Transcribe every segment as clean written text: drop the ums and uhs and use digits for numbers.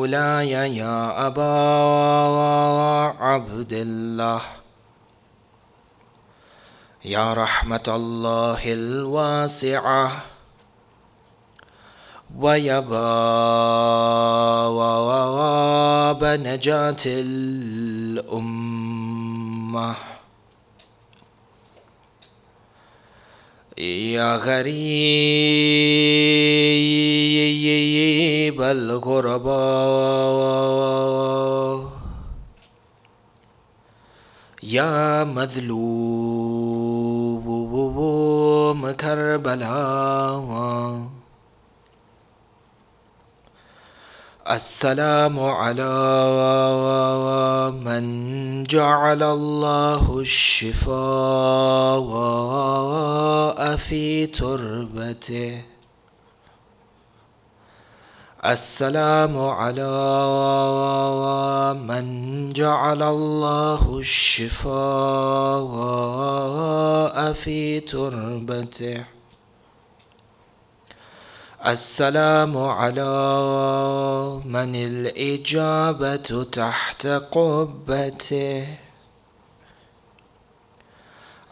مولاي يا أبا عبد الله يا رحمة الله الواسعة ويا باب نجاة الأمة يا غريب الغرباء يا مظلوم كربلاء السلام على من جعل الله الشفاء في تربته السلام على من جعل الله الشفاء في تربته السلام على من الإجابة تحت قبته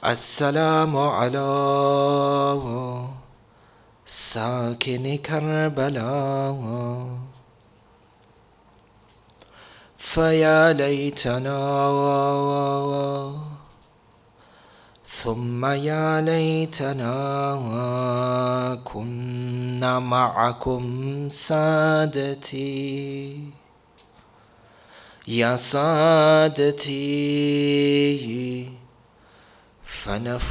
السلام على ساكن كربلاء فيا ليتنا ثم يا ليتنا كنا معكم سادتي يا سادتي فنفوز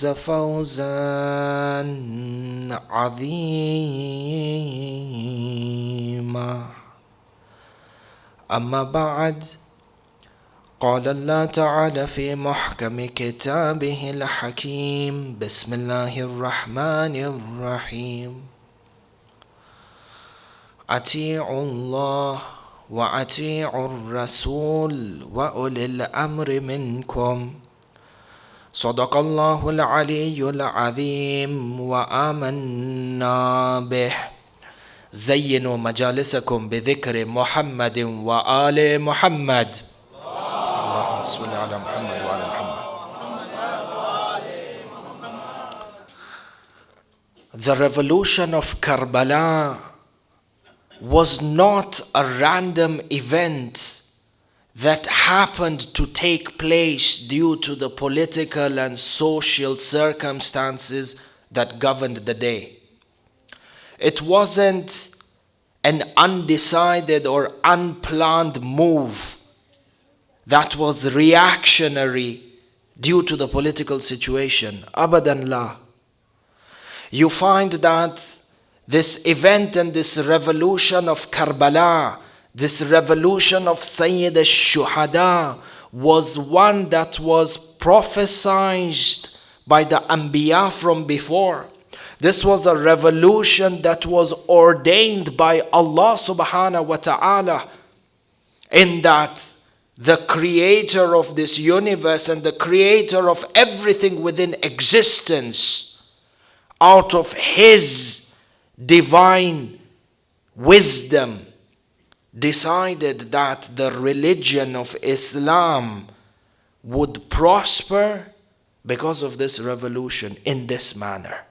فوزا عظيما أما بعد قال الله تعالى في محكم كتابه الحكيم بسم الله الرحمن الرحيم أطيعوا الله وأطيعوا الرسول وأولي الأمر منكم صدق الله العلي العظيم وآمنا به زينوا مجالسكم بذكر محمد وآل محمد اللهم صل على محمد وعلى محمد. The revolution of Karbala was not a random event that happened to take place due to the political and social circumstances that governed the day. It wasn't an undecided or unplanned move that was reactionary due to the political situation. Abadan la. You find that this event and this revolution of Karbala, this revolution of Sayyid al-Shuhada, was one that was prophesied by the Anbiya from before. This was a revolution that was ordained by Allah subhanahu wa ta'ala, in that the creator of this universe and the creator of everything within existence, out of his divine wisdom, decided that the religion of Islam would prosper because of this revolution in this manner.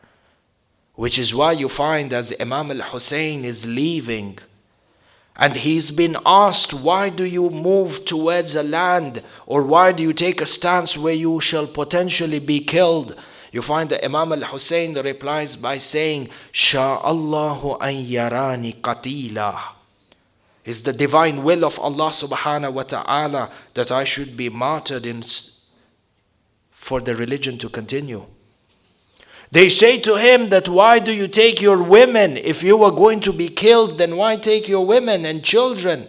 Which is why you find as Imam al-Hussein is leaving, and he's been asked, why do you move towards a land, or why do you take a stance where you shall potentially be killed? You find that Imam al-Hussein replies by saying, Sha'allahu an yarani qatila. It's the divine will of Allah subhanahu wa ta'ala that I should be martyred for the religion to continue. They say to him that, why do you take your women? If you were going to be killed, then why take your women and children?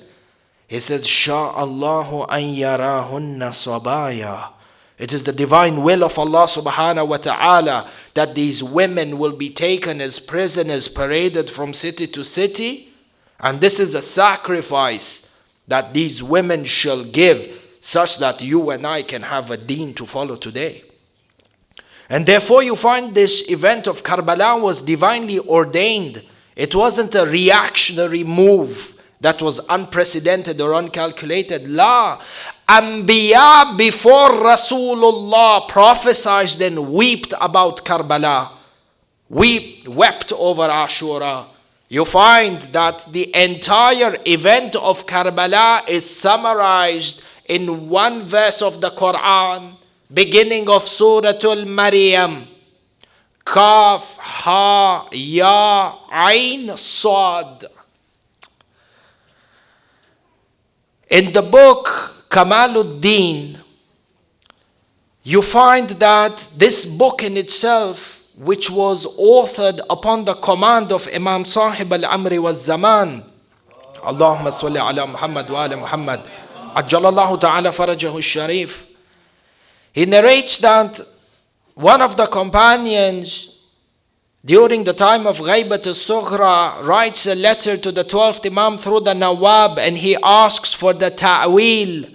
He says, Sha'allahu an yarahunna sabaya. It is the divine will of Allah subhanahu wa ta'ala that these women will be taken as prisoners, paraded from city to city. And this is a sacrifice that these women shall give, such that you and I can have a deen to follow today. And therefore you find this event of Karbala was divinely ordained It wasn't a reactionary move that was unprecedented or uncalculated. La. Anbiya before Rasulullah prophesied and wept about Karbala. Wept over Ashura. You find that the entire event of Karbala is summarized in one verse of the Quran, beginning of Surah Al-Maryam. Kaf, Ha, Ya, Ain, Sad. In the book Kamaluddin, you find that this book in itself, which was authored upon the command of Imam Sahib al-Amri wa Zaman, Allahumma salli ala Muhammad wa ala Muhammad, Ajjalallahu ta'ala farajahu sharif. He narrates that one of the companions during the time of Ghaibat al-Sughra writes a letter to the 12th Imam through the Nawab, and he asks for the ta'wil,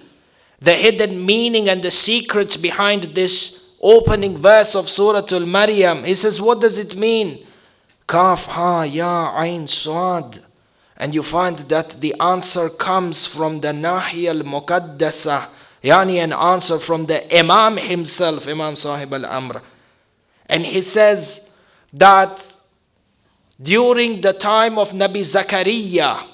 the hidden meaning and the secrets behind this opening verse of Surah Al-Maryam. He says, what does it mean? Kaf, Ha, Ya, Ain, Sad. And you find that the answer comes from the Nahiya al-Muqaddasa, yani an answer from the Imam himself, Imam Sahib al-Amr. And he says that during the time of Nabi Zakaria,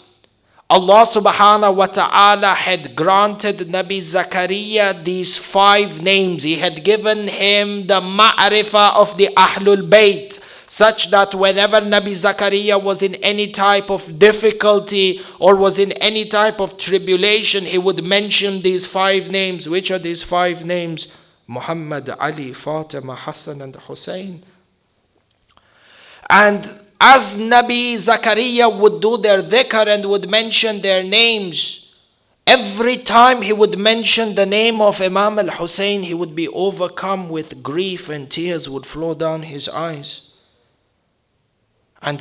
Allah subhanahu wa ta'ala had granted Nabi Zakaria these 5 names. He had given him the ma'rifah of the Ahlul Bayt, such that whenever Nabi Zakaria was in any type of difficulty or was in any type of tribulation, he would mention these 5 names. Which are these 5 names? Muhammad, Ali, Fatima, Hassan and Hussein. And as Nabi Zakaria would do their dhikr and would mention their names, every time he would mention the name of Imam al-Hussein, he would be overcome with grief and tears would flow down his eyes. And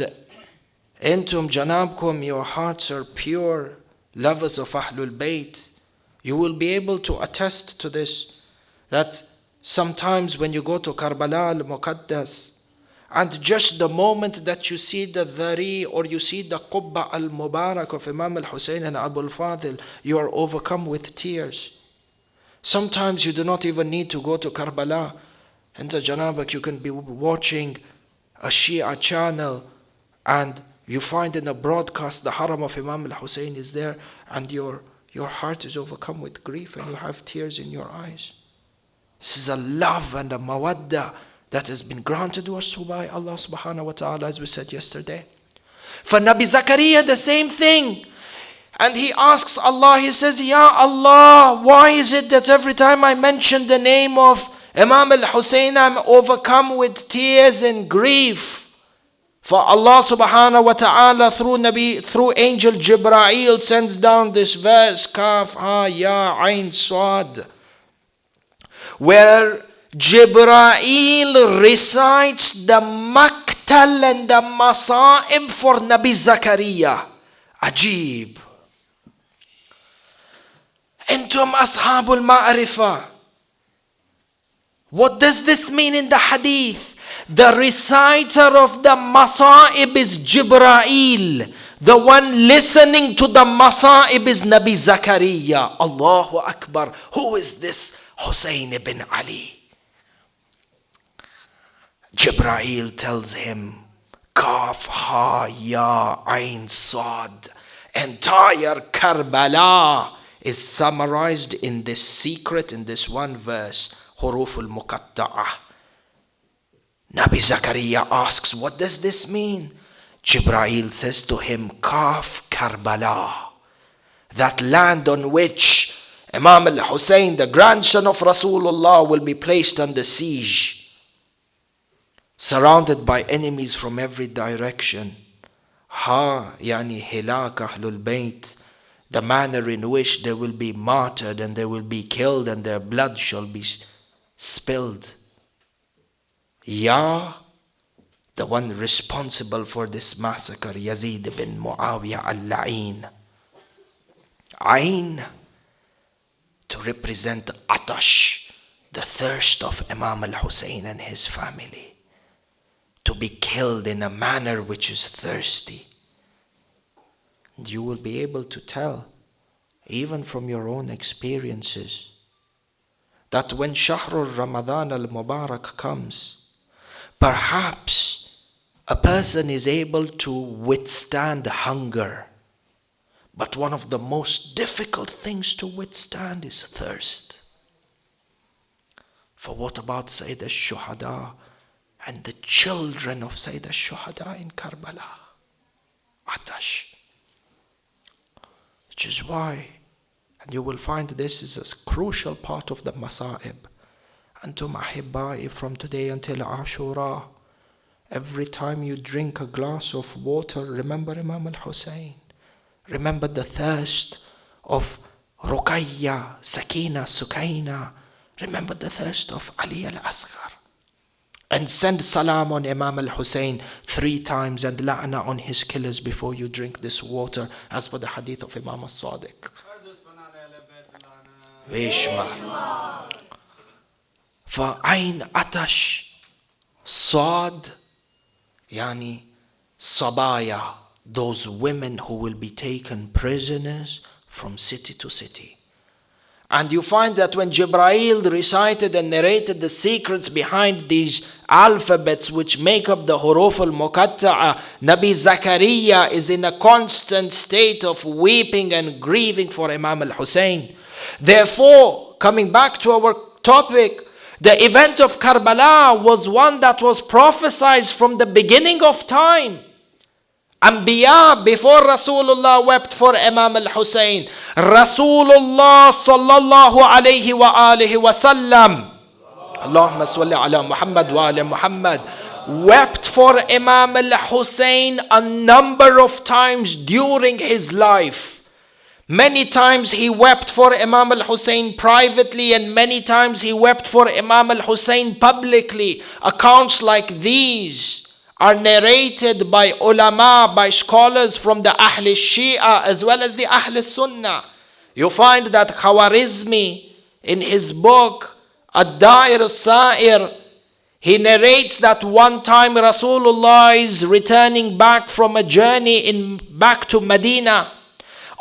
Entum Janabkum, your hearts are pure, lovers of Ahlul Bayt. You will be able to attest to this, that sometimes when you go to Karbala al-Muqaddas, and just the moment that you see the dhari or you see the Qubba al-Mubarak of Imam al-Hussein and Abu al-Fadil, you are overcome with tears. Sometimes you do not even need to go to Karbala. And the Janabak, you can be watching a Shia channel and you find in a broadcast the Haram of Imam al-Hussein is there, and your heart is overcome with grief and you have tears in your eyes. This is a love and a mawadda that has been granted to us by Allah subhanahu wa ta'ala, as we said yesterday. For Nabi Zakaria, the same thing. And he asks Allah, he says, Ya Allah, why is it that every time I mention the name of Imam al-Hussein, I'm overcome with tears and grief? For Allah subhanahu wa ta'ala through angel Jibra'il sends down this verse, Kaf, Ha, Ya, Ain, Sad, where Jibra'il recites the Maktal and the Masa'ib for Nabi Zakaria. Ajib. Entum Ashabul Ma'rifah. What does this mean in the hadith? The reciter of the Masa'ib is Jibra'il. The one listening to the Masa'ib is Nabi Zakaria. Allahu Akbar. Who is this Hussein ibn Ali? Jibra'il tells him, Kaf, Ha, Ya, Ain, Sad. Entire Karbala is summarized in this secret, in this one verse, Huruf al-Muqatta'ah. Nabi Zakaria asks, what does this mean? Jibra'il says to him, Kaf, Karbala, that land on which Imam al-Hussein, the grandson of Rasulullah, will be placed under siege, surrounded by enemies from every direction. Ha, yani hilak ahlul bayt, the manner in which they will be martyred and they will be killed and their blood shall be spilled. Ya, the one responsible for this massacre, Yazid ibn Muawiyah al-La'in. Ain, to represent Atash, the thirst of Imam al-Hussein and his family. to be killed in a manner which is thirsty. And you will be able to tell, even from your own experiences, that when Shahrul Ramadan al-Mubarak comes, perhaps a person is able to withstand hunger. But one of the most difficult things to withstand is thirst. For what about Sayyid al-Shuhada and the children of Sayyid al-Shuhada in Karbala? Atash. Which is why, and you will find this is a crucial part of the Masa'ib. Antum ahibba'i, from today until Ashura, every time you drink a glass of water, remember Imam al-Hussein. Remember the thirst of Ruqayya, Sakina, Sukaina. Remember the thirst of Ali al-Asghar. And send salam on Imam al-Hussein 3 times and la'na on his killers before you drink this water, as per the hadith of Imam al-Sadiq. Vishma. فَأَيْنْ أَتَشْ Sad, yani Sabaya, those women who will be taken prisoners from city to city. And you find that when Jibreel recited and narrated the secrets behind these alphabets which make up the huruf al-muqatta'a, Nabi Zakaria is in a constant state of weeping and grieving for Imam al-Hussein. Therefore, coming back to our topic, the event of Karbala was one that was prophesied from the beginning of time. Anbiya before Rasulullah wept for Imam al-Hussein. Rasulullah sallallahu alayhi wa alihi wa sallam, Allahumma salli ala Muhammad wa ala Muhammad, wept for Imam al-Hussein a number of times during his life. Many times he wept for Imam al-Hussein privately, and many times he wept for Imam al-Hussein publicly. Accounts like these are narrated by ulama, by scholars from the Ahl Shia as well as the Ahl Sunnah. You find that Khawarizmi in his book Ad-Da'ir As-Sa'ir, he narrates that one time Rasulullah is returning back from a journey back to Medina.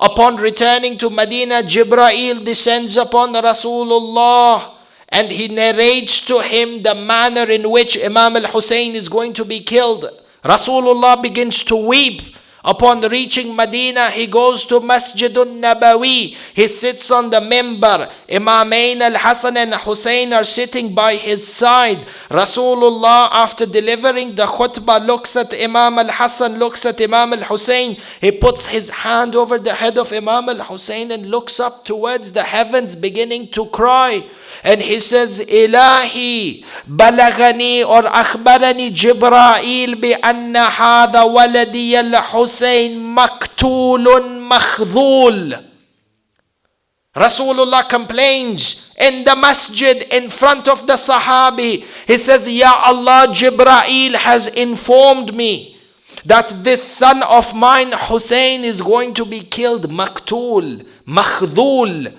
Upon returning to Medina, Jibreel descends upon Rasulullah and he narrates to him the manner in which Imam al-Hussein is going to be killed. Rasulullah begins to weep. Upon reaching Medina, he goes to Masjidun Nabawi. He sits on the mimbar. Imamain al-Hasan and Hussein are sitting by his side. Rasulullah, after delivering the khutbah, looks at Imam al-Hasan, looks at Imam al-Hussein. He puts his hand over the head of Imam al-Hussein and looks up towards the heavens, beginning to cry. And he says, Ilahi, balagani or akhbarani Jibreel bi anna hadha waladi al-Hussein maktulun makhdhul. Rasulullah complains in the masjid in front of the Sahabi. He says, Ya Allah, Jibreel has informed me that this son of mine, Hussein, is going to be killed. Maktul, makhdhul.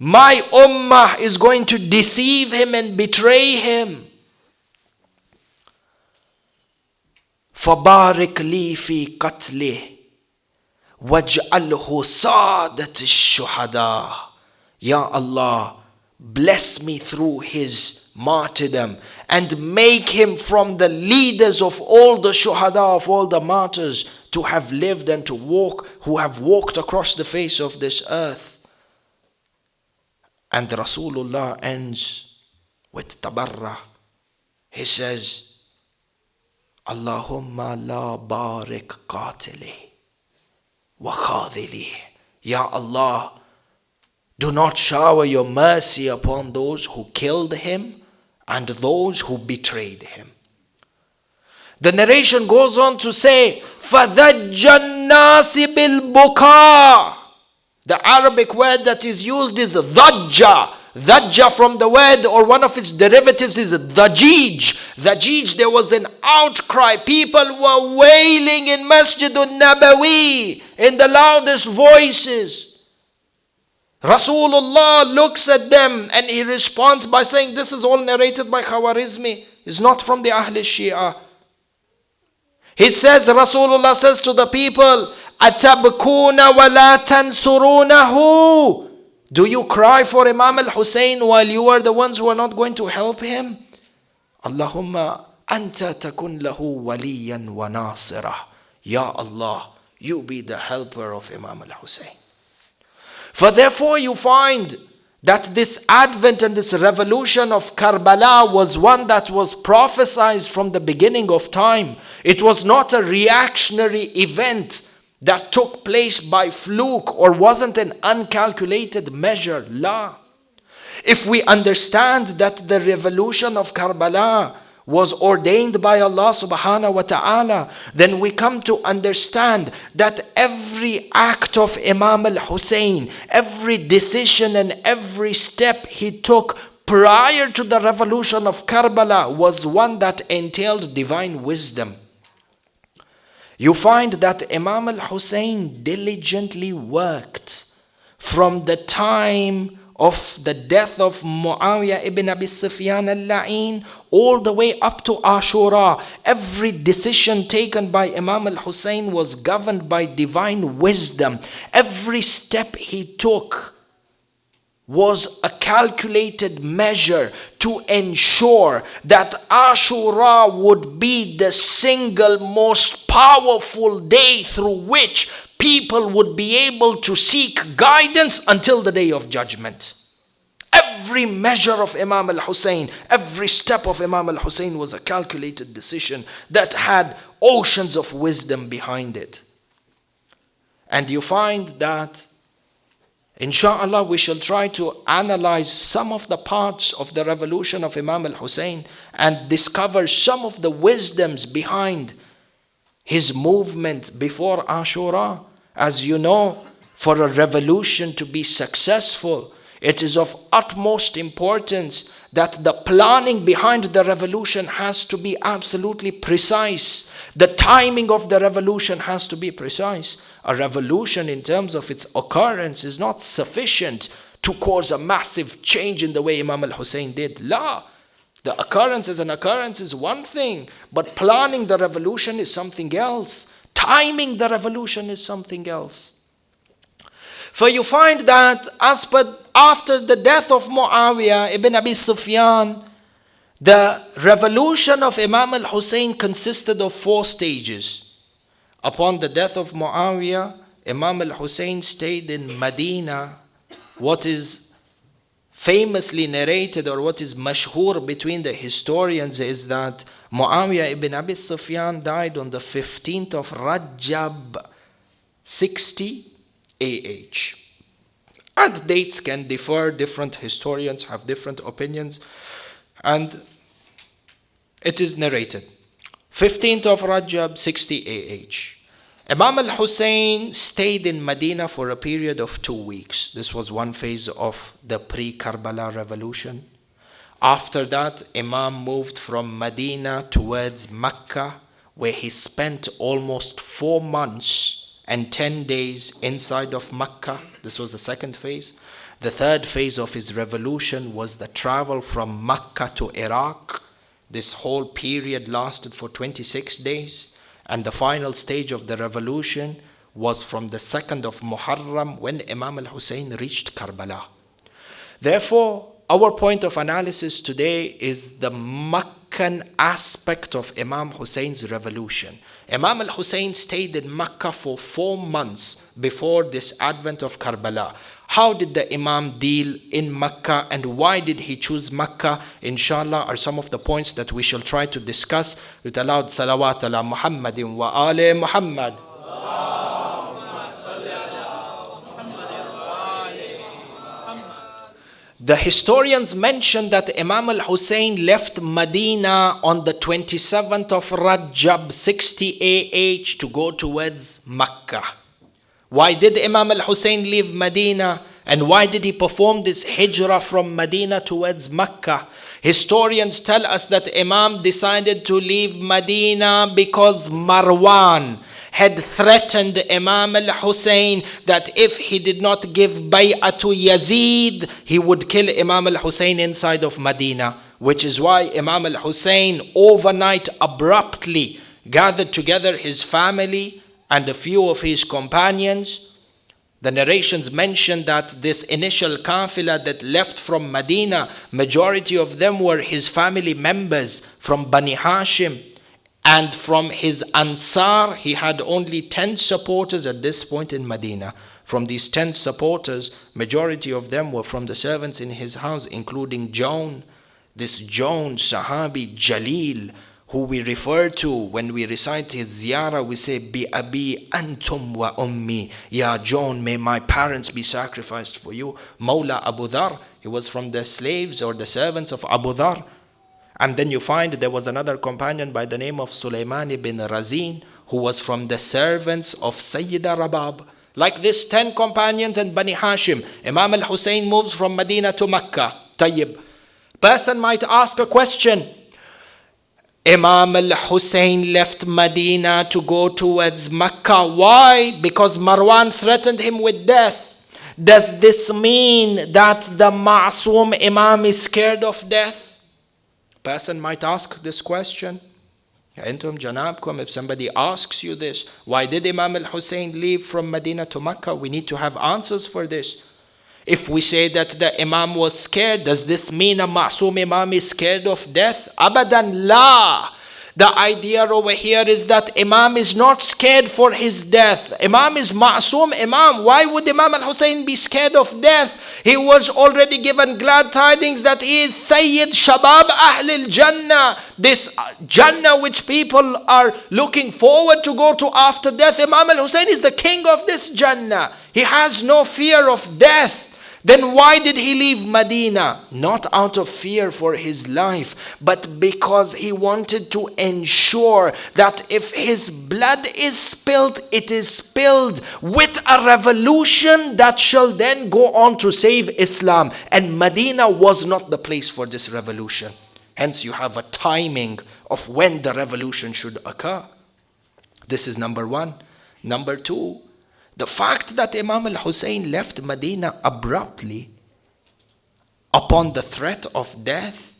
My ummah is going to deceive him and betray him. فَبَارِكْ لِي فِي قَتْلِهِ وَاجْعَلْهُ سَادَةِ الشُّهَدَاءِ. Ya Allah, bless me through his martyrdom and make him from the leaders of all the shuhada, of all the martyrs to have lived and to walk, who have walked across the face of this earth. And Rasulullah ends with tabarra. He says, Allahumma la barik qatili wa khadili. Ya Allah, do not shower your mercy upon those who killed him and those who betrayed him. The narration goes on to say, فَذَجَّ النَّاسِ بِالْبُكَاءِ. The Arabic word that is used is dhajja. Dhajja from the word, or one of its derivatives, is dhajij. Dhajij, there was an outcry. People were wailing in Masjidun Nabawi in the loudest voices. Rasulullah looks at them and he responds by saying, this is all narrated by Khawarizmi. It's not from the Ahl Shia. He says, Rasulullah says to the people, أَتَبْكُونَ وَلَا تَنْصُرُونَهُ? Do you cry for Imam al-Hussein while you are the ones who are not going to help him? Allahumma anta takun lahu waliyan wa nasirah. Ya Allah, you be the helper of Imam al-Hussein. For therefore you find that this advent and this revolution of Karbala was one that was prophesied from the beginning of time. It was not a reactionary event that took place by fluke or wasn't an uncalculated measure. La. If we understand that the revolution of Karbala was ordained by Allah subhanahu wa ta'ala, then we come to understand that every act of Imam al-Hussein, every decision and every step he took prior to the revolution of Karbala was one that entailed divine wisdom. You find that Imam al-Hussein diligently worked from the time of the death of Muawiyah ibn Abi Sufyan al-La'in all the way up to Ashura. Every decision taken by Imam al-Hussein was governed by divine wisdom. Every step he took was a calculated measure to ensure that Ashura would be the single most powerful day through which people would be able to seek guidance until the day of judgment. Every measure of Imam al-Hussein, every step of Imam al-Hussein was a calculated decision that had oceans of wisdom behind it. And you find that, inshallah, we shall try to analyze some of the parts of the revolution of Imam al-Hussein and discover some of the wisdoms behind his movement before Ashura. As you know, for a revolution to be successful, it is of utmost importance that the planning behind the revolution has to be absolutely precise. The timing of the revolution has to be precise. A revolution in terms of its occurrence is not sufficient to cause a massive change in the way Imam al-Hussein did. La. The occurrence as an occurrence is one thing, but planning the revolution is something else. Timing the revolution is something else. For you find that after the death of Muawiyah ibn Abi Sufyan, the revolution of Imam al-Hussein consisted of 4 stages. Upon the death of Muawiyah, Imam al-Hussein stayed in Medina. What is famously narrated, or what is mashhur between the historians, is that Muawiyah ibn Abi Sufyan died on the 15th of Rajab 60 AH. And dates can differ, different historians have different opinions, and it is narrated 15th of Rajab 60 AH. Imam al-Hussein stayed in Medina for a period of 2 weeks. This was one phase of the pre-Karbala revolution. After that, Imam moved from Medina towards Mecca, where he spent almost 4 months and 10 days inside of Mecca. This was the second phase. The third phase of his revolution was the travel from Mecca to Iraq. This whole period lasted for 26 days. And the final stage of the revolution was from the 2nd of Muharram, when Imam al-Hussein reached Karbala. Therefore, our point of analysis today is the Meccan aspect of Imam Hussein's revolution. Imam al-Hussein stayed in Mecca for 4 months before this advent of Karbala. How did the Imam deal in Mecca, and why did he choose Mecca? Inshallah, are some of the points that we shall try to discuss with a loud salawat ala Muhammadin wa ali Muhammad. The historians mention that Imam al-Hussein left Medina on the 27th of Rajab 60 AH to go towards Mecca. Why did Imam al-Hussein leave Medina, and why did he perform this hijrah from Medina towards Mecca? Historians tell us that Imam decided to leave Medina because Marwan had threatened Imam al-Hussein that if he did not give bay'ah to Yazid, he would kill Imam al-Hussein inside of Medina. Which is why Imam al-Hussein overnight abruptly gathered together his family and a few of his companions. The narrations mention that this initial qafila that left from Medina, majority of them were his family members from Bani Hashim. And from his Ansar, he had only 10 supporters at this point in Medina. From these 10 supporters, majority of them were from the servants in his house, including Jawn. This Jawn, Sahabi, Jalil, who we refer to when we recite his ziyarah, we say, Bi abi antum wa ummi. Ya Jawn, may my parents be sacrificed for you. Mawla Abu Dhar, he was from the slaves or the servants of Abu Dhar. And then you find there was another companion by the name of Sulaiman ibn Razin, who was from the servants of Sayyida Rabab. Like this 10 companions and Bani Hashim. Imam al-Hussein moves from Medina to Mecca. Tayyib. Person might ask a question. Imam al-Hussein left Medina to go towards Mecca. Why? Because Marwan threatened him with death. Does this mean that the Ma'soom Imam is scared of death? Person might ask this question. Antum janabkum, if somebody asks you this, why did Imam al-Hussein leave from Medina to Mecca? We need to have answers for this. If we say that the Imam was scared, does this mean a Ma'soom Imam is scared of death? Abadan la. The idea over here is that Imam is not scared for his death. Imam is Ma'soom Imam. Why would Imam al-Hussein be scared of death? He was already given glad tidings that he is Sayyid Shabab Ahlil Jannah. This Jannah which people are looking forward to go to after death. Imam al-Hussein is the king of this Jannah. He has no fear of death. Then why did he leave Medina? Not out of fear for his life, but because he wanted to ensure that if his blood is spilled, it is spilled with a revolution that shall then go on to save Islam. And Medina was not the place for this revolution. Hence you have a timing of when the revolution should occur. This is number one. Number two, the fact that Imam al-Hussein left Medina abruptly upon the threat of death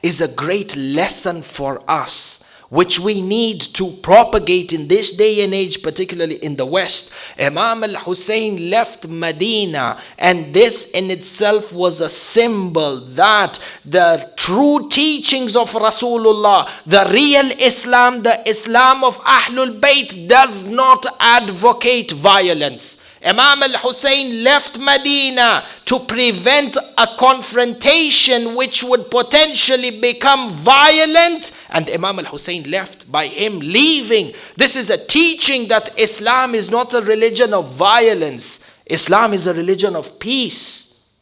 is a great lesson for us, which we need to propagate in this day and age, particularly in the West. Imam al-Hussein left Medina, and this in itself was a symbol that the true teachings of Rasulullah, the real Islam, the Islam of Ahlul Bayt, does not advocate violence. Imam al-Hussein left Medina to prevent a confrontation which would potentially become violent, and Imam al-Hussein left. By him leaving, this is a teaching that Islam is not a religion of violence. Islam is a religion of peace.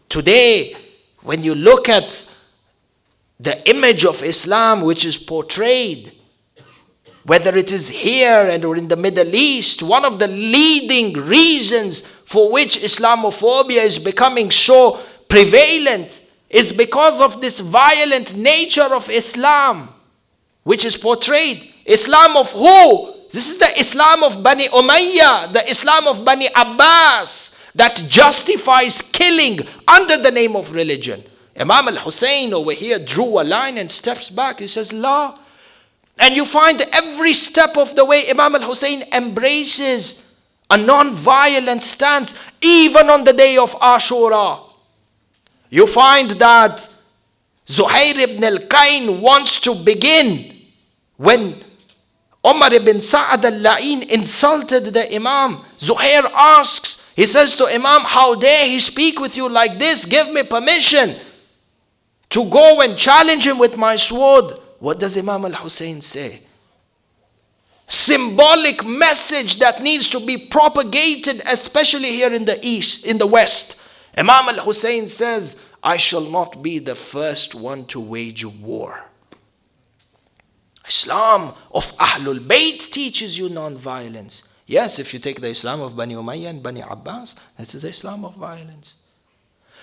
Today, when you look at the image of Islam which is portrayed, whether it is here and or in the Middle East, one of the leading reasons for which Islamophobia is becoming so prevalent is because of this violent nature of Islam, which is portrayed. Islam of who? This is the Islam of Bani Umayyah, the Islam of Bani Abbas, that justifies killing under the name of religion. Imam al-Hussein over here drew a line and steps back. He says, La. And you find every step of the way Imam al-Hussein embraces a non-violent stance, even on the day of Ashura. You find that Zuhair ibn al-Qayn wants to begin when Umar ibn Sa'ad al-La'in insulted the Imam. Zuhair asks, he says to Imam, how dare he speak with you like this? Give me permission to go and challenge him with my sword. What does Imam al-Hussein say? Symbolic message that needs to be propagated, especially here in the East, in the West. Imam al-Hussein says, I shall not be the first one to wage war. Islam of Ahlul Bayt teaches you non-violence. Yes, if you take the Islam of Bani Umayyah and Bani Abbas, this is the Islam of violence.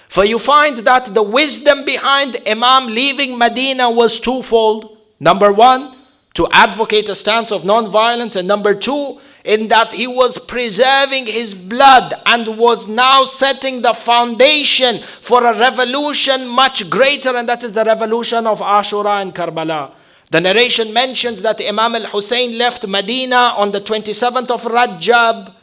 For you find that the wisdom behind Imam leaving Medina was twofold. Number one, to advocate a stance of non-violence, and number two, in that he was preserving his blood and was now setting the foundation for a revolution much greater, and that is the revolution of Ashura and Karbala. The narration mentions that Imam al-Hussein left Medina on the 27th of Rajab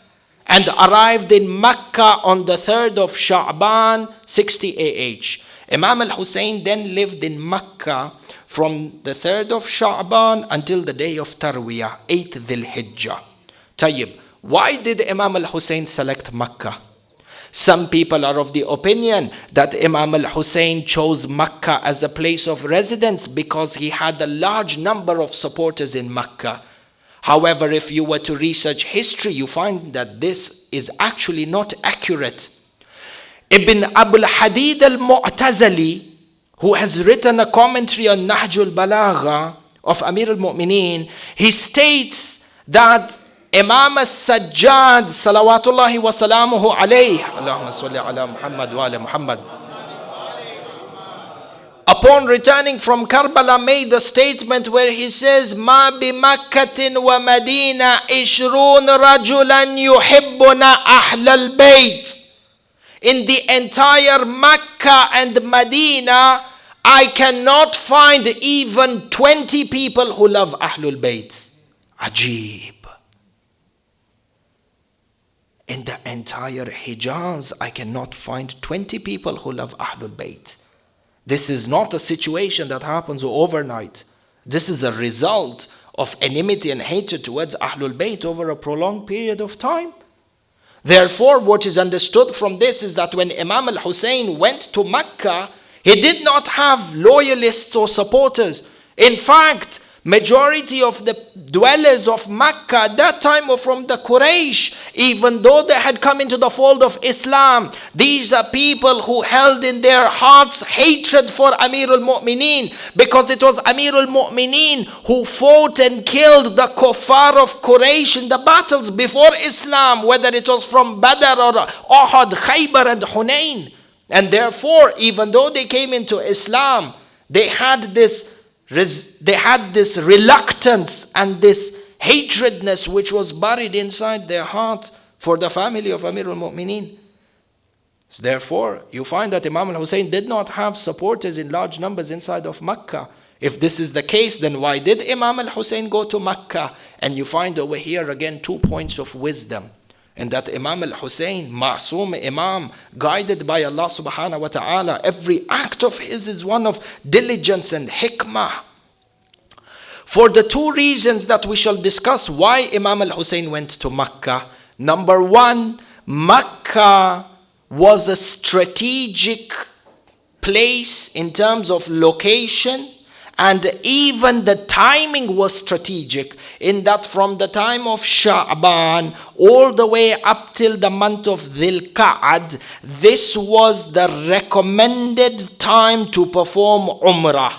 and arrived in Mecca on the 3rd of Sha'ban, 60 AH. Imam al-Hussein then lived in Mecca from the 3rd of Sha'ban until the day of Tarwiyah, 8th Dhul Hijjah. Tayyib, why did Imam al-Hussein select Mecca? Some people are of the opinion that Imam al-Hussein chose Mecca as a place of residence because he had a large number of supporters in Mecca. However, if you were to research history, you find that this is actually not accurate. Ibn Abul Hadid al-Mu'tazili, who has written a commentary on Nahj al-Balagha of Amir al-Mu'mineen, he states that Imam al-Sajjad, salawatullahi wa salamuhu alayhi, Allahumma salli ala Muhammad wa ala Muhammad, upon returning from Karbala made a statement where he says, Ma bi Makkatin wa Madina ishrun rajulan yuhibbuna ahl al-bayt. In the entire Mecca and Medina, I cannot find even 20 people who love Ahlul Bayt. Ajib. In the entire Hijaz, I cannot find 20 people who love Ahlul Bayt. This is not a situation that happens overnight. This is a result of enmity and hatred towards Ahlul Bayt over a prolonged period of time. Therefore, what is understood from this is that when Imam al-Hussein went to Mecca, he did not have loyalists or supporters. In fact, majority of the dwellers of Mecca at that time were from the Quraysh. Even though they had come into the fold of Islam, these are people who held in their hearts hatred for Amir al-Mu'mineen, because it was Amir al-Mu'mineen who fought and killed the kuffar of Quraysh in the battles before Islam, whether it was from Badr or Uhud, Khaybar and Hunain. And therefore, even though they came into Islam, they had this reluctance and this hatredness which was buried inside their heart for the family of Amir al-Mu'mineen. So therefore, you find that Imam al-Hussein did not have supporters in large numbers inside of Mecca. If this is the case, then why did Imam al-Hussein go to Mecca? And you find over here again 2 points of wisdom. And that Imam al-Hussein, Ma'soom Imam, guided by Allah subhanahu wa ta'ala, every act of his is one of diligence and hikmah. For the 2 reasons that we shall discuss why Imam al-Hussein went to Mecca. Number 1, Mecca was a strategic place in terms of location, and even the timing was strategic, in that from the time of Sha'ban all the way up till the month of Dhul Qa'ad, this was the recommended time to perform Umrah.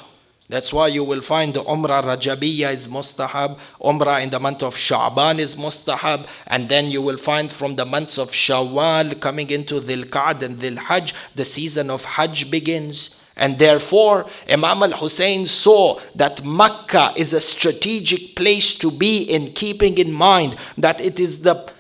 That's why you will find the Umrah Rajabiyya is mustahab, Umrah in the month of Sha'ban is mustahab, and then you will find from the months of Shawwal coming into Dhul Qa'ad and Dhul Hajj, the season of Hajj begins. And therefore, Imam al-Hussein saw that Mecca is a strategic place to be in, keeping in mind that it is the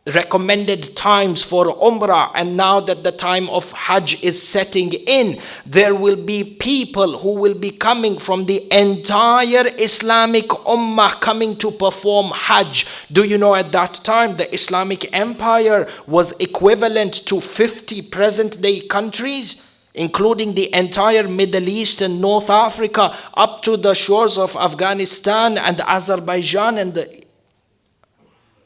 recommended times for Umrah, and now that the time of Hajj is setting in, there will be people who will be coming from the entire Islamic Ummah coming to perform Hajj. Do you know at that time the Islamic Empire was equivalent to 50 present day countries, including the entire Middle East and North Africa, up to the shores of Afghanistan and Azerbaijan and the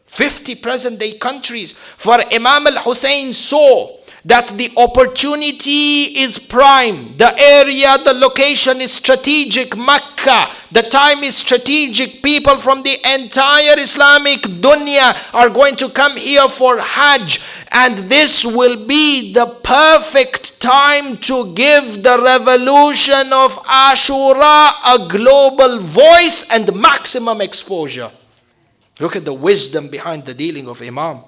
50 present day countries. For Imam al-Hussein saw that the opportunity is prime, the area, the location is strategic, Mecca, the time is strategic, people from the entire Islamic dunya are going to come here for Hajj, and this will be the perfect time to give the revolution of Ashura a global voice and maximum exposure. Look at the wisdom behind the dealing of Imam.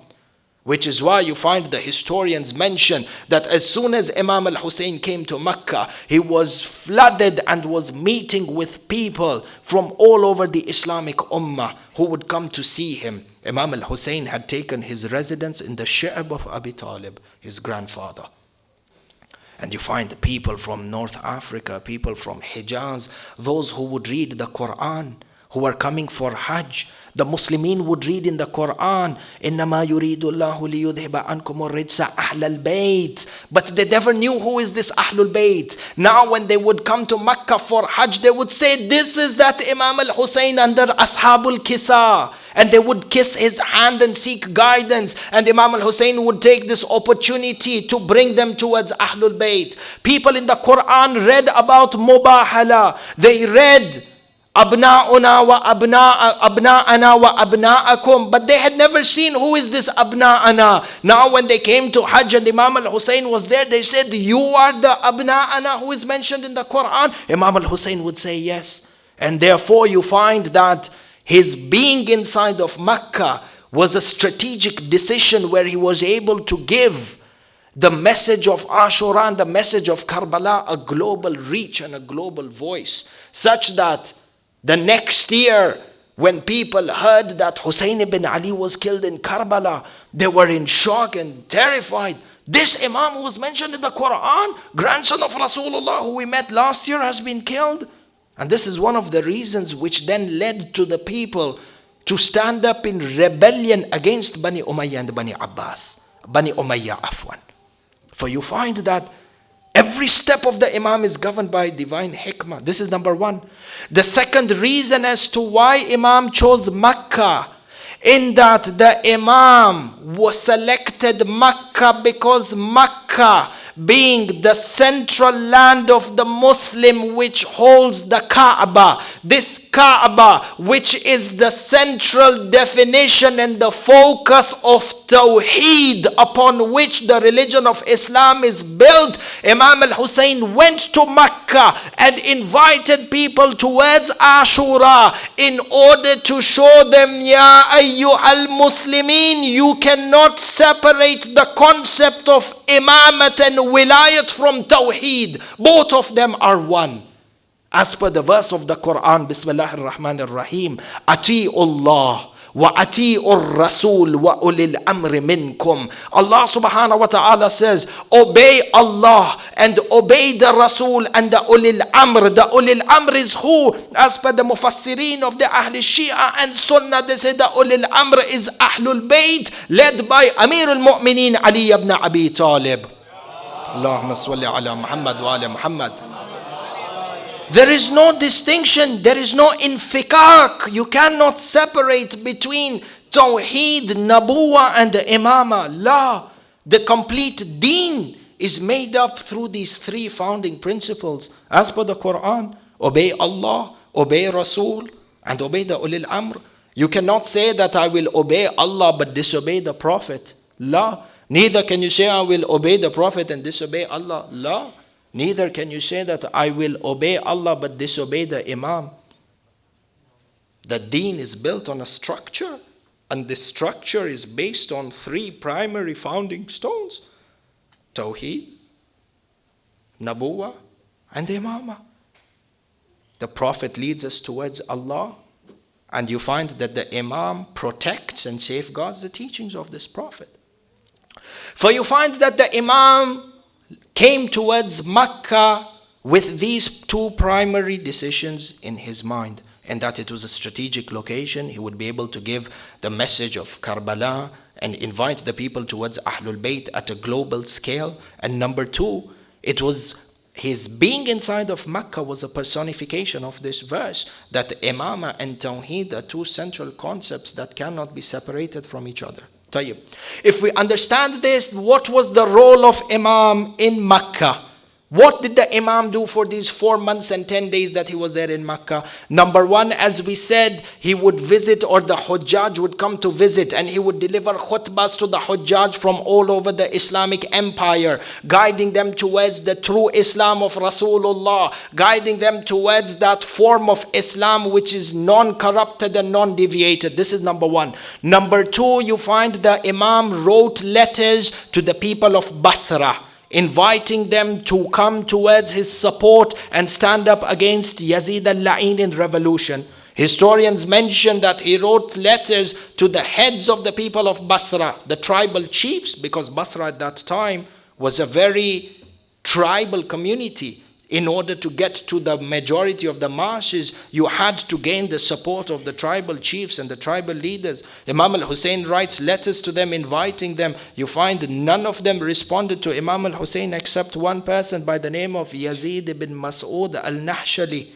Which is why you find the historians mention that as soon as Imam al-Hussein came to Mecca, he was flooded and was meeting with people from all over the Islamic Ummah who would come to see him. Imam al-Hussein had taken his residence in the Shi'b of Abi Talib, his grandfather. And you find the people from North Africa, people from Hijaz, those who would read the Quran, who are coming for Hajj. The Muslimin would read in the Quran, إِنَّمَا يُرِيدُ اللَّهُ لِيُذْهِبَ عَنْكُمُ الرِّجْسَ أَهْلَ الْبَيْتِ. But they never knew who is this Ahlul Bayt. Now when they would come to Makkah for Hajj, they would say, this is that Imam al-Hussein under Ashabul Kisa. And they would kiss his hand and seek guidance. And Imam al-Hussein would take this opportunity to bring them towards Ahlul Bayt. People in the Quran read about Mubahala. They read Abna'una wa abna'ana wa abna'akum. But they had never seen who is this Abna'ana. Now when they came to Hajj and Imam al-Hussein was there, they said, you are the Abna'ana who is mentioned in the Quran. Imam al-Hussein would say yes. And therefore you find that his being inside of Makkah was a strategic decision where he was able to give the message of Ashura and the message of Karbala a global reach and a global voice, such that the next year when people heard that Hussein ibn Ali was killed in Karbala, they were in shock and terrified. This Imam who was mentioned in the Quran, grandson of Rasulullah who we met last year, has been killed. And this is one of the reasons which then led to the people to stand up in rebellion against Bani Umayyah and Bani Abbas. Bani Umayyah Afwan. For you find that every step of the Imam is governed by divine hikmah. This is number one. The second reason as to why Imam chose Makkah, in that the Imam was selected Makkah because Makkah, being the central land of the Muslim which holds the Kaaba, this Kaaba which is the central definition and the focus of Tawheed upon which the religion of Islam is built, Imam al-Hussein went to Makkah and invited people towards Ashura in order to show them, Ya ayyuhal Muslimin, you cannot separate the concept of Imamat and Wilayat from Tawheed. Both of them are one. As per the verse of the Quran, Bismillah ar-Rahman ar-Rahim, Ati'u Allah wa ati'ur Rasul wa ulil amri minkum. Allah subhanahu wa ta'ala says, obey Allah and obey the Rasul and the ulil amr. The ulil amr is who? As per the mufassirin of the Ahl Shia and Sunnah, they say the ulil amr is Ahlul Bayt, led by Amir al-Mu'minin Ali ibn Abi Talib. Allahumma salli ala Muhammad wa ala Muhammad. There is no distinction, there is no infikak. You cannot separate between Tawheed, Nabuwa and the Imama. La, the complete deen is made up through these three founding principles. As per the Quran, obey Allah, obey Rasul, and obey the Ulil Amr. You cannot say that I will obey Allah but disobey the Prophet. La. Neither can you say I will obey the Prophet and disobey Allah. La. Neither can you say that I will obey Allah but disobey the Imam. The deen is built on a structure, and this structure is based on three primary founding stones: Tawheed, Nabuwa, and Imamah. The Prophet leads us towards Allah, and you find that the Imam protects and safeguards the teachings of this Prophet. For you find that the Imam came towards Makkah with these two primary decisions in his mind, and that it was a strategic location. He would be able to give the message of Karbala and invite the people towards Ahlul Bayt at a global scale. And number two, it was his being inside of Makkah was a personification of this verse, that Imamah and Tawheed are two central concepts that cannot be separated from each other. Tayyib. If we understand this, what was the role of Imam in Makkah? What did the Imam do for these 4 months and 10 days that he was there in Makkah? Number one, as we said, he would visit, or the Hujjaj would come to visit, and he would deliver khutbahs to the Hujjaj from all over the Islamic empire, guiding them towards the true Islam of Rasulullah, guiding them towards that form of Islam which is non-corrupted and non-deviated. This is number one. Number two, you find the Imam wrote letters to the people of Basra, inviting them to come towards his support and stand up against Yazid al-La'in in revolution. Historians mention that he wrote letters to the heads of the people of Basra, the tribal chiefs, because Basra at that time was a very tribal community. In order to get to the majority of the masses, you had to gain the support of the tribal chiefs and the tribal leaders. Imam al-Hussein writes letters to them, inviting them. You find none of them responded to Imam al-Hussein except one person by the name of Yazid ibn Mas'ud al-Nahshali.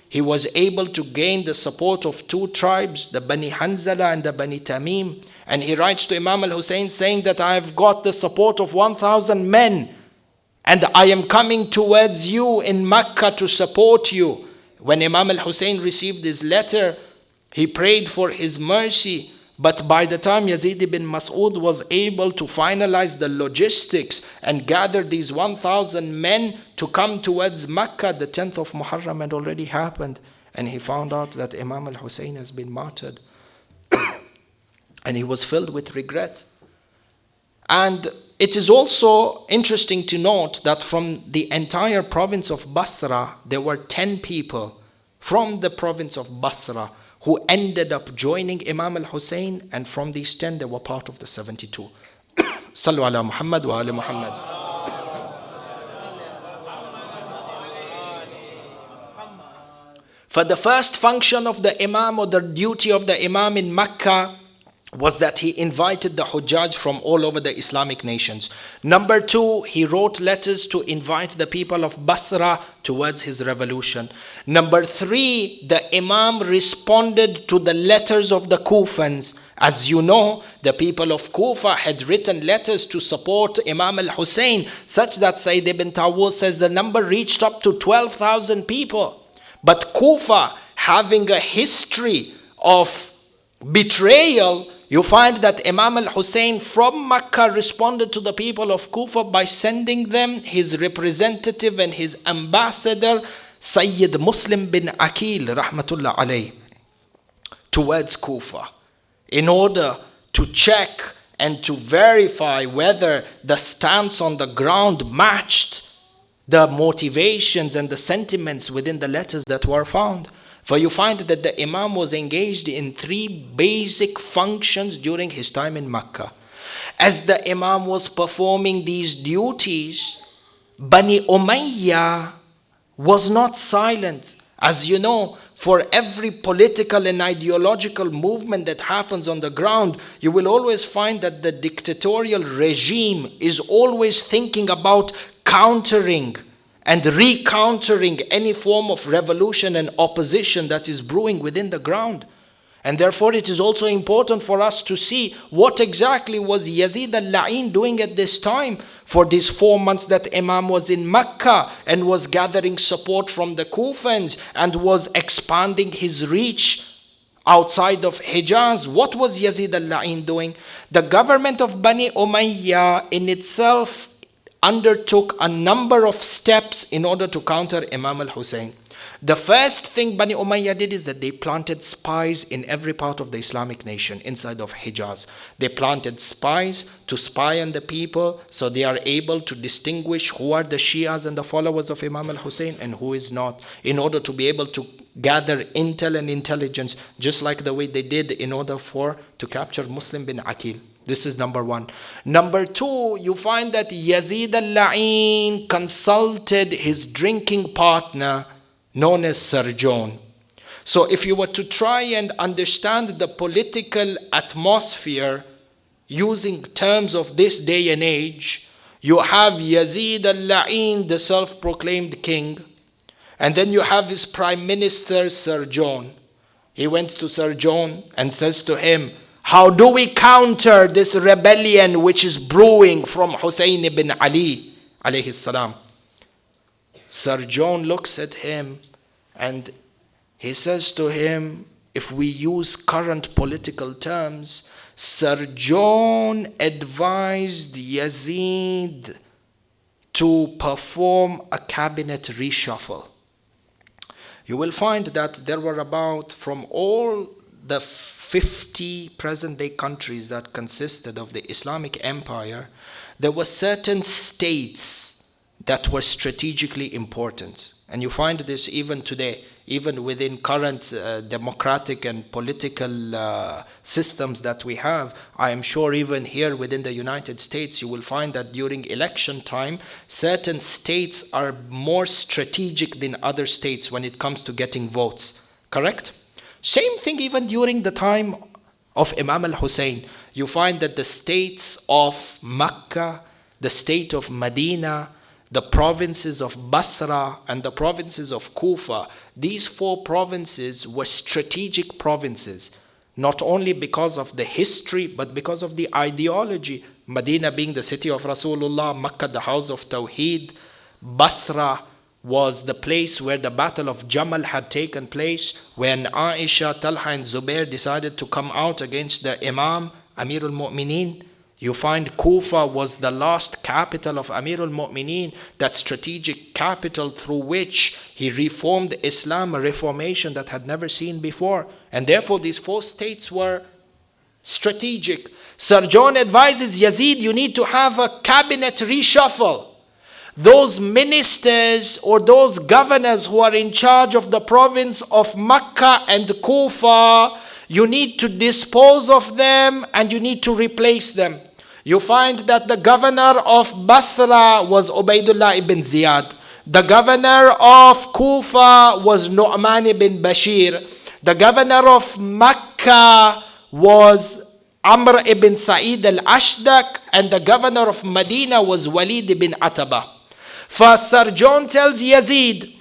He was able to gain the support of two tribes, the Bani Hanzala and the Bani Tamim. And he writes to Imam al-Hussein saying that I have got the support of 1,000 men. And I am coming towards you in Mecca to support you. When Imam al-Hussein received this letter, he prayed for his mercy. But by the time Yazid ibn Mas'ud was able to finalize the logistics and gather these 1,000 men to come towards Mecca, the 10th of Muharram had already happened. And he found out that Imam al-Hussein has been martyred. And he was filled with regret. And it is also interesting to note that from the entire province of Basra, there were 10 people from the province of Basra who ended up joining Imam al-Hussein, and from these 10 they were part of the 72. Sallu ala Muhammad wa ala Muhammad. For the first function of the Imam, or the duty of the Imam in Mecca, was that he invited the Hujjaj from all over the Islamic nations. Number 2, he wrote letters to invite the people of Basra towards his revolution. Number 3, the Imam responded to the letters of the Kufans. As you know, the people of Kufa had written letters to support Imam al-Hussein, such that Sayyid ibn Tawus says the number reached up to 12,000 people. But Kufa, having a history of betrayal, you find that Imam al-Hussein from Mecca responded to the people of Kufa by sending them his representative and his ambassador, Sayyid Muslim bin Aqil, rahmatullah alayh, towards Kufa, in order to check and to verify whether the stance on the ground matched the motivations and the sentiments within the letters that were found. For you find that the Imam was engaged in 3 basic functions during his time in Mecca. As the Imam was performing these duties, Bani Umayyah was not silent. As you know, for every political and ideological movement that happens on the ground, you will always find that the dictatorial regime is always thinking about countering and recountering any form of revolution and opposition that is brewing within the ground. And therefore it is also important for us to see what exactly was Yazid al-La'in doing at this time for these 4 months that Imam was in Mecca and was gathering support from the Kufans and was expanding his reach outside of Hijaz. What was Yazid al-La'in doing? The government of Bani Umayyah in itself undertook a number of steps in order to counter Imam al-Hussein. The first thing Bani Umayyah did is that they planted spies in every part of the Islamic nation inside of Hijaz. They planted spies to spy on the people so they are able to distinguish who are the Shias and the followers of Imam al-Hussein and who is not, in order to be able to gather intel and intelligence, just like the way they did in order to capture Muslim bin Aqil. This is number 1. Number 2, you find that Yazid al-La'in consulted his drinking partner known as Sir John. So if you were to try and understand the political atmosphere using terms of this day and age, you have Yazid al-La'in, the self-proclaimed king, and then you have his prime minister, Sir John. He went to Sir John and says to him, how do we counter this rebellion which is brewing from Hussein ibn Ali alayhi salam? Sir John looks at him and he says to him, if we use current political terms, Sir John advised Yazid to perform a cabinet reshuffle. You will find that there were about, from all the 50 present-day countries that consisted of the Islamic Empire, there were certain states that were strategically important. And you find this even today. even within current democratic and political systems that we have. I am sure even here within the United States, you will find that during election time, certain states are more strategic than other states when it comes to getting votes. Correct? Same thing even during the time of Imam al-Hussein. You find that the states of Mecca, the state of Medina, the provinces of Basra and the provinces of Kufa, these four provinces were strategic provinces, not only because of the history, but because of the ideology. Medina being the city of Rasulullah, Mecca the house of Tawheed, Basra was the place where the battle of Jamal had taken place, when Aisha, Talha and Zubair decided to come out against the Imam, Amir al-Mu'mineen. You find Kufa was the last capital of Amir al-Mu'mineen, that strategic capital through which he reformed Islam, a reformation that had never seen before. And therefore these four states were strategic. Sir John advises Yazid, you need to have a cabinet reshuffle. Those ministers or those governors who are in charge of the province of Mecca and Kufa, you need to dispose of them and you need to replace them. You find that the governor of Basra was Ubaidullah ibn Ziyad. The governor of Kufa was Nu'man ibn Bashir. The governor of Mecca was Amr ibn Sa'id al-Ashdak. And the governor of Medina was Walid ibn Ataba. First, Sir John tells Yazid,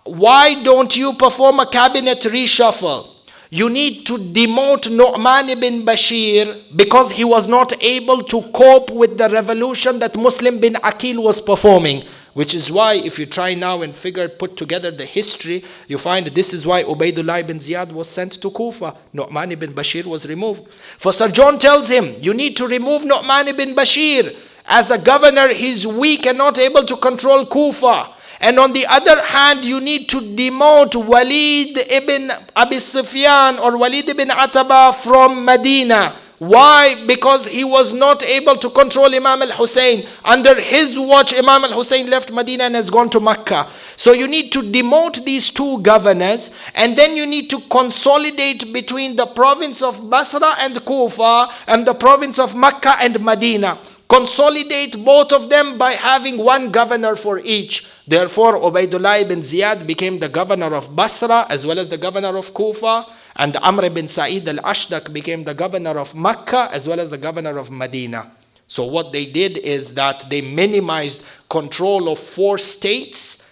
why don't you perform a cabinet reshuffle? You need to demote Nu'man ibn Bashir because he was not able to cope with the revolution that Muslim bin Aqil was performing. Which is why if you try now and put together the history, you find this is why Ubaidullah ibn Ziyad was sent to Kufa. Nu'man ibn Bashir was removed. For Sir John tells him, you need to remove Nu'man ibn Bashir. As a governor, he's weak and not able to control Kufa. And on the other hand, you need to demote Walid ibn Abi Sufyan or Walid ibn Ataba from Medina. Why? Because he was not able to control Imam al-Hussein. Under his watch, Imam al-Hussein left Medina and has gone to Mecca. So you need to demote these two governors, and then you need to consolidate between the province of Basra and Kufa and the province of Mecca and Medina. Consolidate both of them by having one governor for each. Therefore, Ubaidullah ibn Ziyad became the governor of Basra as well as the governor of Kufa, and Amr ibn Sa'id al-Ashdak became the governor of Mecca as well as the governor of Medina. So what they did is that they minimized control of four states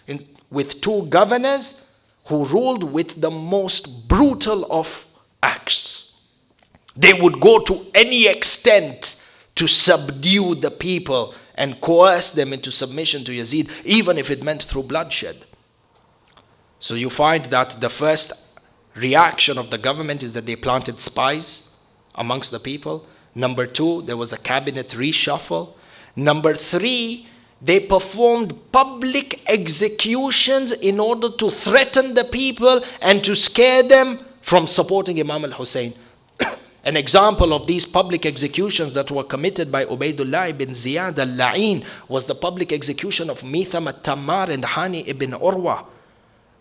with two governors who ruled with the most brutal of acts. They would go to any extent to subdue the people and coerce them into submission to Yazid, even if it meant through bloodshed. So you find that the first reaction of the government is that they planted spies amongst the people. Number two, there was a cabinet reshuffle. Number three, they performed public executions in order to threaten the people and to scare them from supporting Imam al-Hussein. An example of these public executions that were committed by Ubaidullah ibn Ziyad al-La'in was the public execution of Mitham al-Tammar and Hani ibn Urwa.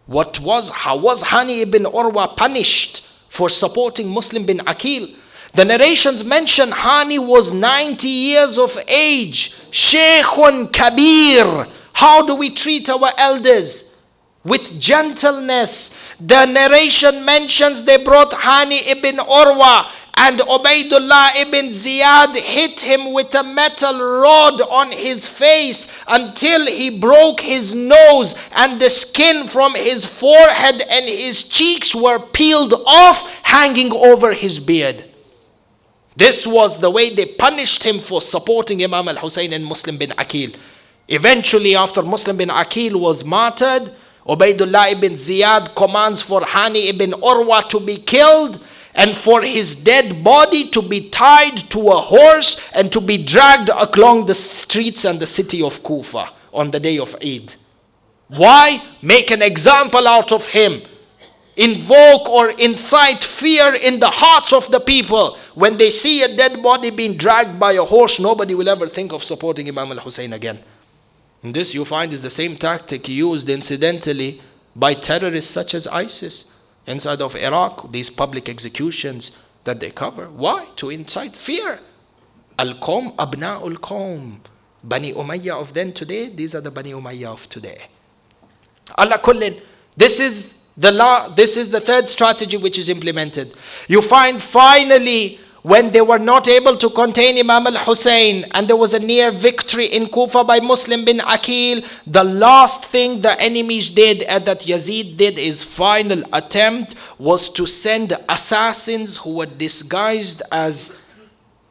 How was Hani ibn Urwa punished for supporting Muslim bin Aqil? The narrations mention Hani was 90 years of age, Sheikhun Kabir. How do we treat our elders? With gentleness. The narration mentions they brought Hani ibn Urwa, and Ubaidullah ibn Ziyad hit him with a metal rod on his face until he broke his nose, and the skin from his forehead and his cheeks were peeled off, hanging over his beard. This was the way they punished him for supporting Imam al-Hussein and Muslim bin Aqil. Eventually, after Muslim bin Aqil was martyred, Ubaidullah ibn Ziyad commands for Hani ibn Urwa to be killed, and for his dead body to be tied to a horse and to be dragged along the streets and the city of Kufa on the day of Eid. Why? Make an example out of him. Invoke or incite fear in the hearts of the people. When they see a dead body being dragged by a horse, nobody will ever think of supporting Imam al-Hussein again. And this you find is the same tactic used incidentally by terrorists such as ISIS inside of Iraq, these public executions that they cover. Why? To incite fear. Al-Qawm, Abna'ul Qawm. Bani Umayyah of then today, these are the Bani Umayyah of today. Allah kullin, this is the third strategy which is implemented. You find finally, when they were not able to contain Imam al-Hussein and there was a near victory in Kufa by Muslim bin Aqil, the last thing the enemies did and that Yazid did, his final attempt, was to send assassins who were disguised as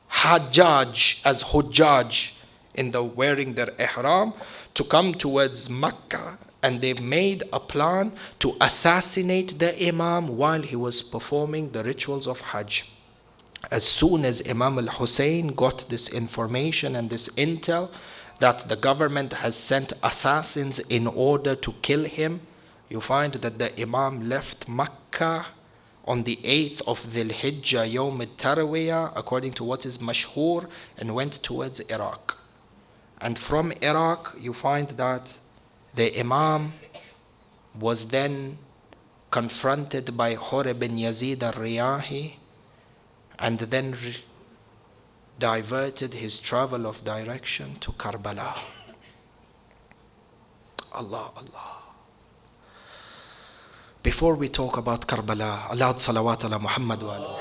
Hujjaj in the wearing their ihram, to come towards Mecca, and they made a plan to assassinate the Imam while he was performing the rituals of Hajj. As soon as Imam al-Hussein got this information and this intel that the government has sent assassins in order to kill him, you find that the Imam left Mecca on the 8th of Dhul Hijjah, Yawm al-Tarwiyah, according to what is mashhur, and went towards Iraq. And from Iraq, you find that the Imam was then confronted by Hur bin Yazid al-Riyahi, and then diverted his travel of direction to Karbala. Allah, Allah. Before we talk about Karbala, a loud salawat ala Muhammad wa ala.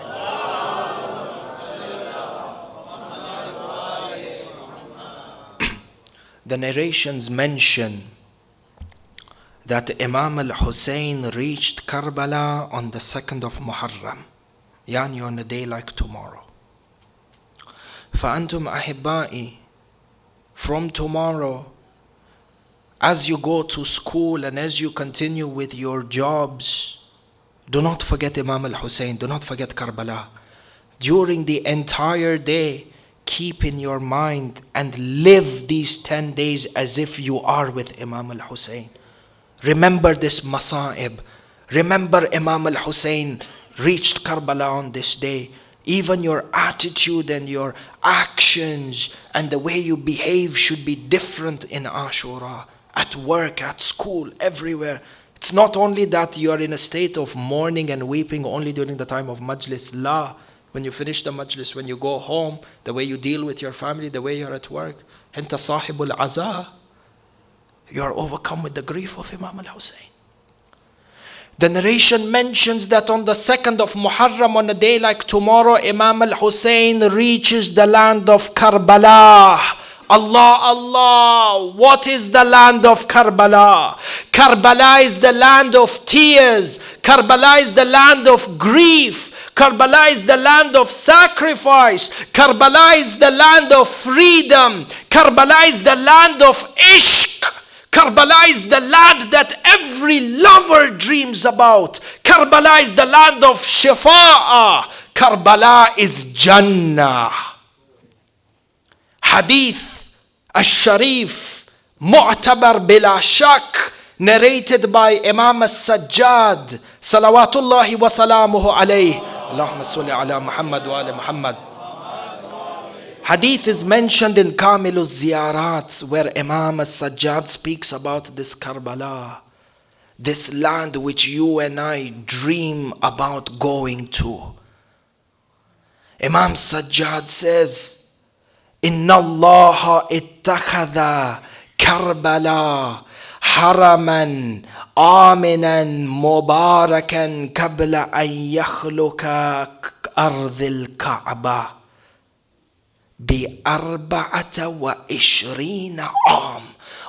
The narrations mention that Imam al-Hussein reached Karbala on the 2nd of Muharram, yani on a day like tomorrow. فَأَنْتُمْ أَحِبَّائِ, from tomorrow, as you go to school and as you continue with your jobs, do not forget Imam al-Hussein, do not forget Karbala. During the entire day, keep in your mind and live these 10 days as if you are with Imam al-Hussein. Remember this masa'ib. Remember Imam al-Hussein reached Karbala on this day. Even your attitude and your actions and the way you behave should be different in Ashura. At work, at school, everywhere. It's not only that you are in a state of mourning and weeping only during the time of Majlis. La. When you finish the Majlis, when you go home, the way you deal with your family, the way you're at work. Anta sahibul aza. You are overcome with the grief of Imam al-Hussein. The narration mentions that on the 2nd of Muharram, on a day like tomorrow, Imam al-Hussein reaches the land of Karbala. Allah, Allah, what is the land of Karbala? Karbala is the land of tears. Karbala is the land of grief. Karbala is the land of sacrifice. Karbala is the land of freedom. Karbala is the land of ishq. Karbala is the land that every lover dreams about. Karbala is the land of shafa'ah. Karbala is Jannah. Hadith al-Sharif, mu'tabar bila shak, narrated by Imam al-Sajjad, salawatullahi wa salamuhu alayhi. Allahumma salli ala Muhammad wa ala Muhammad. Hadith is mentioned in Kamil al-Ziyarat, where Imam al-Sajjad speaks about this Karbala, this land which you and I dream about going to. Imam Sajjad says, Inna Allah ittakhadha Karbala haraman aminan mubarakan qabla an yakhluqa ardhil Ka'bah bi arba'ata wa ishrina am.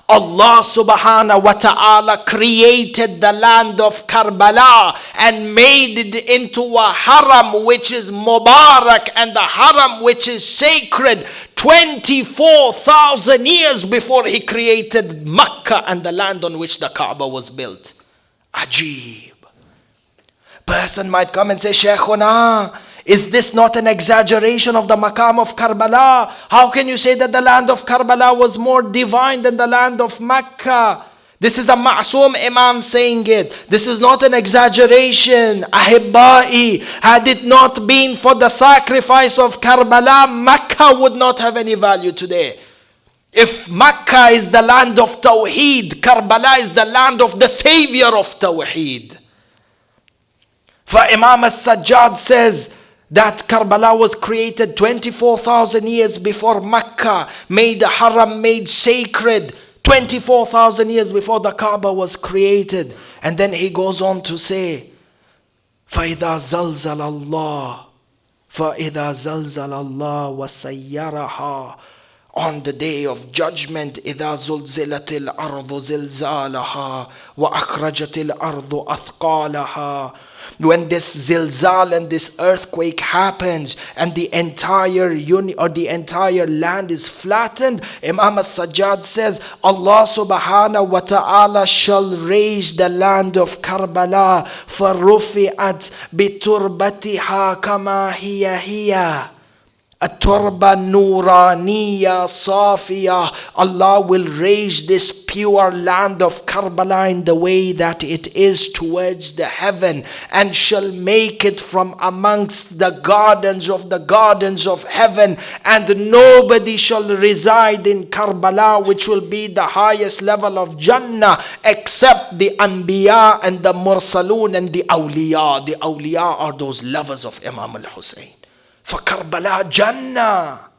Allah subhanahu wa ta'ala created the land of Karbala and made it into a haram which is Mubarak and the haram which is sacred 24,000 years before he created Makkah and the land on which the Kaaba was built. Ajib. Person might come and say, Shaykhuna, is this not an exaggeration of the maqam of Karbala? How can you say that the land of Karbala was more divine than the land of Mecca? This is the Ma'soom Imam saying it. This is not an exaggeration. Ahibba'i, had it not been for the sacrifice of Karbala, Mecca would not have any value today. If Makkah is the land of Tawheed, Karbala is the land of the Savior of Tawheed. For Imam al-Sajjad says that Karbala was created 24,000 years before Makkah, made Haram, made sacred, 24,000 years before the Kaaba was created. And then he goes on to say, فَإِذَا زَلْزَلَ اللَّهُ وَسَيَّرَهَا. On the day of judgment, إِذَا زُلْزِلَتِ الْأَرْضُ زِلْزَالَهَا وَأَخْرَجَتِ الْأَرْضُ أَثْقَالَهَا. When this zilzal and this earthquake happens and the entire land is flattened, Imam al-Sajjad says, Allah subhanahu wa ta'ala shall raise the land of Karbala, فَرُفِعَتْ بِتُرْبَتِهَا كَمَا هِيَ التربة نورانية صافية. Allah will raise this pure land of Karbala in the way that it is towards the heaven, and shall make it from amongst the gardens of heaven, and nobody shall reside in Karbala, which will be the highest level of Jannah, except the Anbiya and the Mursalun and the Awliya. The Awliya are those lovers of Imam al-Hussein. For Karbala Jannah.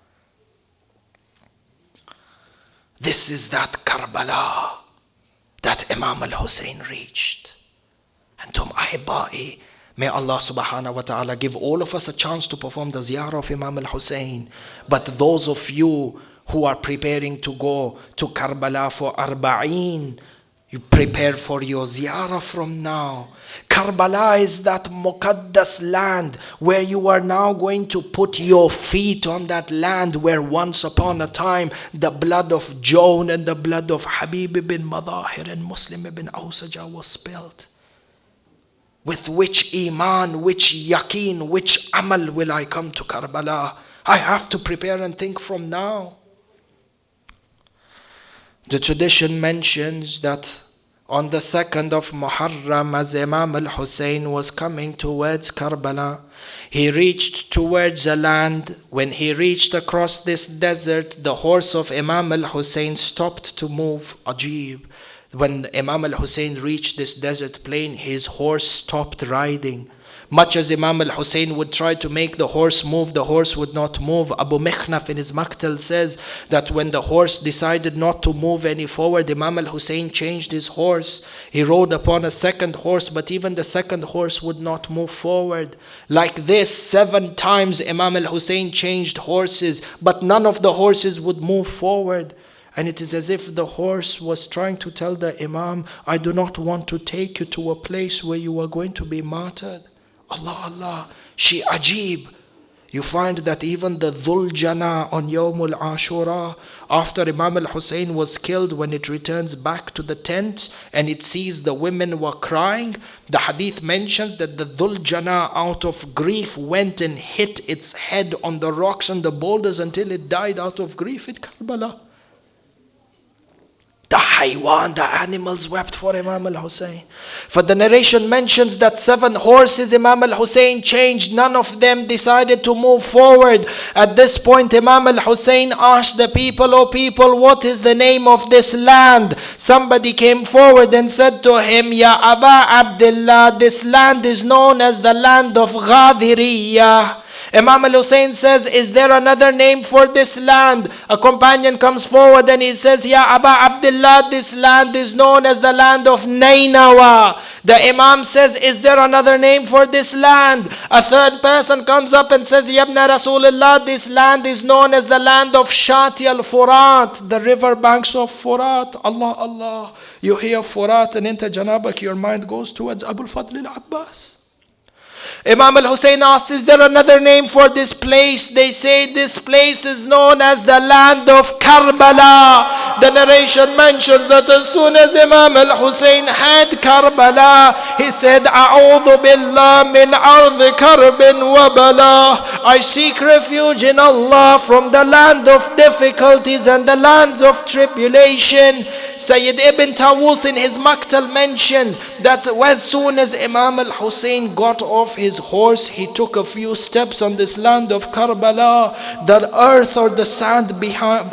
This is that Karbala that Imam al-Hussein reached. And to Ahibba'i, may Allah subhanahu wa ta'ala give all of us a chance to perform the ziyarah of Imam al-Hussein. But those of you who are preparing to go to Karbala for Arba'een, you prepare for your ziyarah from now. Karbala is that muqaddas land where you are now going to put your feet on that land where once upon a time the blood of Jawn and the blood of Habib ibn Madahir and Muslim ibn Awsaja was spilled. With which iman, which yaqeen, which amal will I come to Karbala? I have to prepare and think from now. The tradition mentions that on the 2nd of Muharram, as Imam al-Hussein was coming towards Karbala, he reached towards a land. When he reached across this desert, the horse of Imam al-Hussein stopped to move. Ajib. When Imam al-Hussein reached this desert plain, his horse stopped riding. Much as Imam al-Hussein would try to make the horse move, the horse would not move. Abu Mikhnaf in his Maqtal says that when the horse decided not to move any forward, Imam al-Hussein changed his horse. He rode upon a second horse, but even the second horse would not move forward. Like this, 7 times Imam al-Hussein changed horses, but none of the horses would move forward. And it is as if the horse was trying to tell the Imam, I do not want to take you to a place where you are going to be martyred. Allah, Allah, she ajib. You find that even the Dhul Jana on Yawmul Ashura, after Imam al-Hussein was killed, when it returns back to the tent and it sees the women were crying, the hadith mentions that the Dhul Jana out of grief went and hit its head on the rocks and the boulders until it died out of grief in Karbala. The haywan, the animals wept for Imam al-Hussein. For the narration mentions that 7 horses Imam al-Hussein changed. None of them decided to move forward. At this point, Imam al-Hussein asked the people, "O people, what is the name of this land?" Somebody came forward and said to him, "Ya Aba Abdullah, this land is known as the land of Ghadiriyah." Imam al-Hussein says, "Is there another name for this land?" A companion comes forward and he says, "Ya Aba Abdullah, this land is known as the land of Nainawa." The Imam says, "Is there another name for this land?" A third person comes up and says, "Ya Ibn Rasulullah, this land is known as the land of Shati al-Furat, the river banks of Furat." Allah, Allah. You hear Furat and into Janabak, your mind goes towards Abu al-Fadl al-Abbas. Imam al-Hussein asks, "Is there another name for this place?" They say this place is known as the land of Karbala. The narration mentions that as soon as Imam al-Hussein had Karbala, he said, "A'udhu billah min ardi karbin wa bala." I seek refuge in Allah from the land of difficulties and the lands of tribulation. Sayyid Ibn Tawus in his Maqtal mentions that as soon as Imam al-Hussein got off his horse, he took a few steps on this land of Karbala. The earth or the sand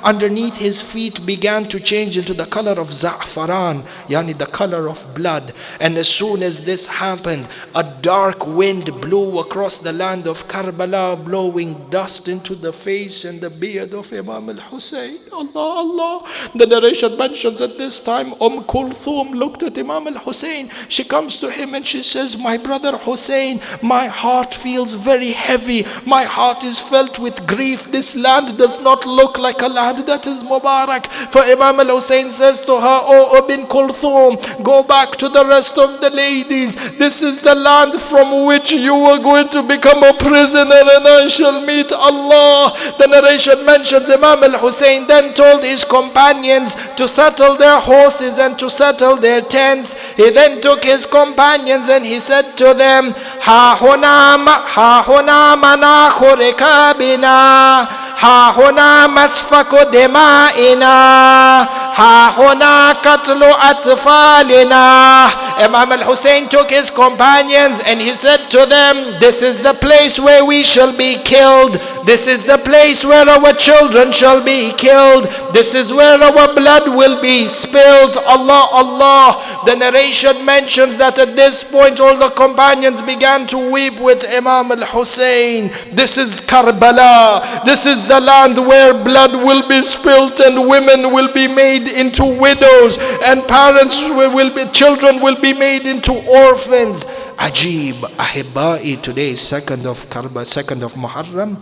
underneath his feet began to change into the color of za'faran, yani the color of blood. And as soon as this happened, a dark wind blew across the land of Karbala, blowing dust into the face and the beard of Imam al-Hussein. Allah, Allah. The narration mentions at this time, Kulthum looked at Imam al-Hussein. She comes to him and she says, my brother Hussein, my heart feels very heavy. My heart is filled with grief. This land does not look like a land that is Mubarak. For Imam al-Hussein says to her, O Ibn Kulthum, go back to the rest of the ladies. This is the land from which you are going to become a prisoner and I shall meet Allah. The narration mentions Imam al-Hussein then told his companions to settle their horses and to settle their tents. He then took his companions and he said to them, Ha huna manakhu rikabina, ha huna masfaku dima'ina, ha huna katlu atfalina. Imam al-Hussein took his companions and he said to them, this is the place where we shall be killed. This is the place where our children shall be killed. This is where our blood will be spilled. Allah, Allah. The narration mentions that at this point all the companions began to weep with Imam al-Hussein. This is Karbala. This is the land where blood will be spilt and women will be made into widows and children will be made into orphans. Ajib, Ahibba'i, today is 2nd of Muharram.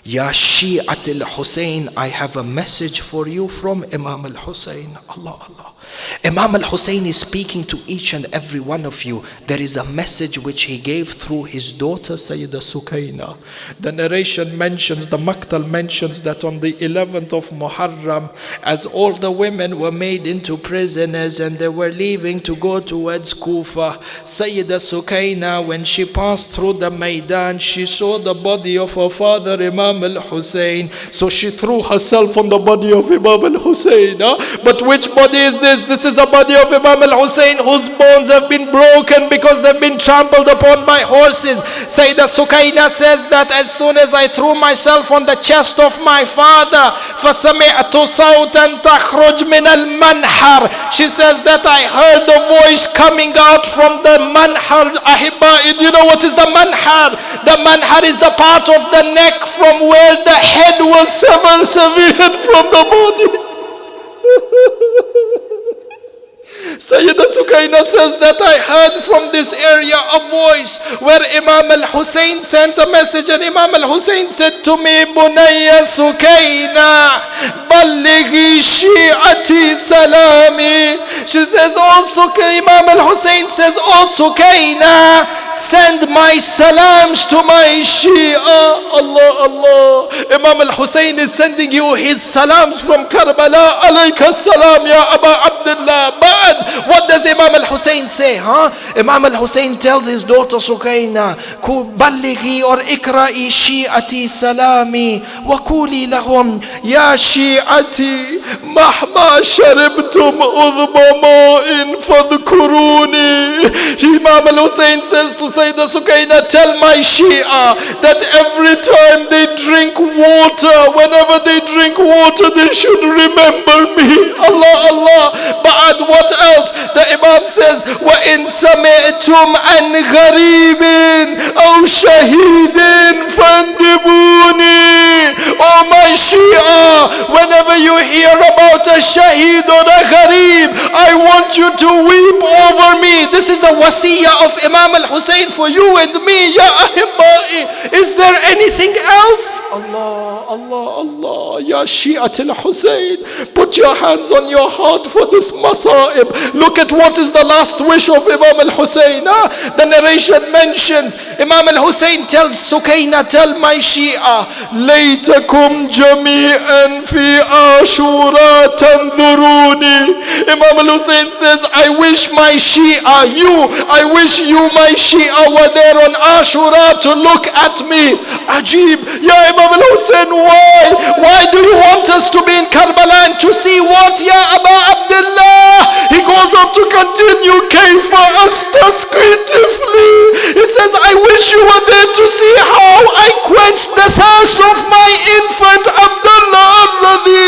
Ya Shi'at al-Hussein, I have a message for you from Imam al-Hussein. Allah, Allah. Imam al-Hussein is speaking to each and every one of you. There is a message which he gave through his daughter Sayyida Sukaina. The narration mentions, the Maqtal mentions that on the 11th of Muharram, as all the women were made into prisoners and they were leaving to go towards Kufa, Sayyida Sukaina, when she passed through the Maidan, she saw the body of her father Imam al-Hussein. So she threw herself on the body of Imam al-Hussein. But which body is this? This is a body of Imam al-Hussein whose bones have been broken because they've been trampled upon by horses. Sayyida Sukaina says that as soon as I threw myself on the chest of my father, فَسَمِعْتُ صَوْتًا تَخْرُجْ مِنَ الْمَنْحَرِ, she says that I heard the voice coming out from the manhar. Ahibba, do you know what is the manhar? The manhar is the part of the neck from where the head was severed from the body. Sayyida Sukaina says that I heard from this area a voice where Imam al-Hussein sent a message, and Imam al-Hussein said to me, Bunayya Sukaina, Ballighi Shi'ati Salami. She says, Imam al-Hussein says, Sukaina, send my salams to my Shia. Allah, Allah. Imam al-Hussein is sending you his salams from Karbala. Alayka salam ya Aba Abdullah. What does Imam al-Hussein say? Imam al-Hussein tells his daughter Sukaina, Ballighi or ikra'i shi'ati salami wa kuli lahum ya shi'ati mahma sharibtum udhba ma'in fadhkuruni. Imam al-Hussein says to Sayyida Sukaina, tell my Shia that every time they drink water, whenever they drink water, they should remember me. Allah, Allah. But what else? The Imam says, وَإِن سَمِعْتُمْ عَنْ غَرِيبٍ أَوْ شَهِيدٍ فَانْدِبُونِي. Oh my Shia, whenever you hear about a shaheed or a gharib, I want you to weep over me. This is the wasiyah of Imam al-Hussein for you and me. Ya Ahibba'i, is there anything else? Allah, Allah, Allah. Ya Shi'at al-Hussein, put your hands on your heart for this masa'ib. Look at what is the last wish of Imam al-Hussein. The narration mentions, Imam al-Hussein tells Sukaina, tell my Shia, Laytakum jami'an fi ashura tanzuruni. Imam al-Hussein says, I wish my Shia, I wish you my Shia were there on Ashura to look at me. Ajib, Ya Imam al-Hussein, why? Why do you want us to be in Karbala and to see what, Ya Aba Abdullah? to continue كيف أستسقي طفلي. He says, I wish you were there to see how I quenched the thirst of my infant Abdullah alladhi.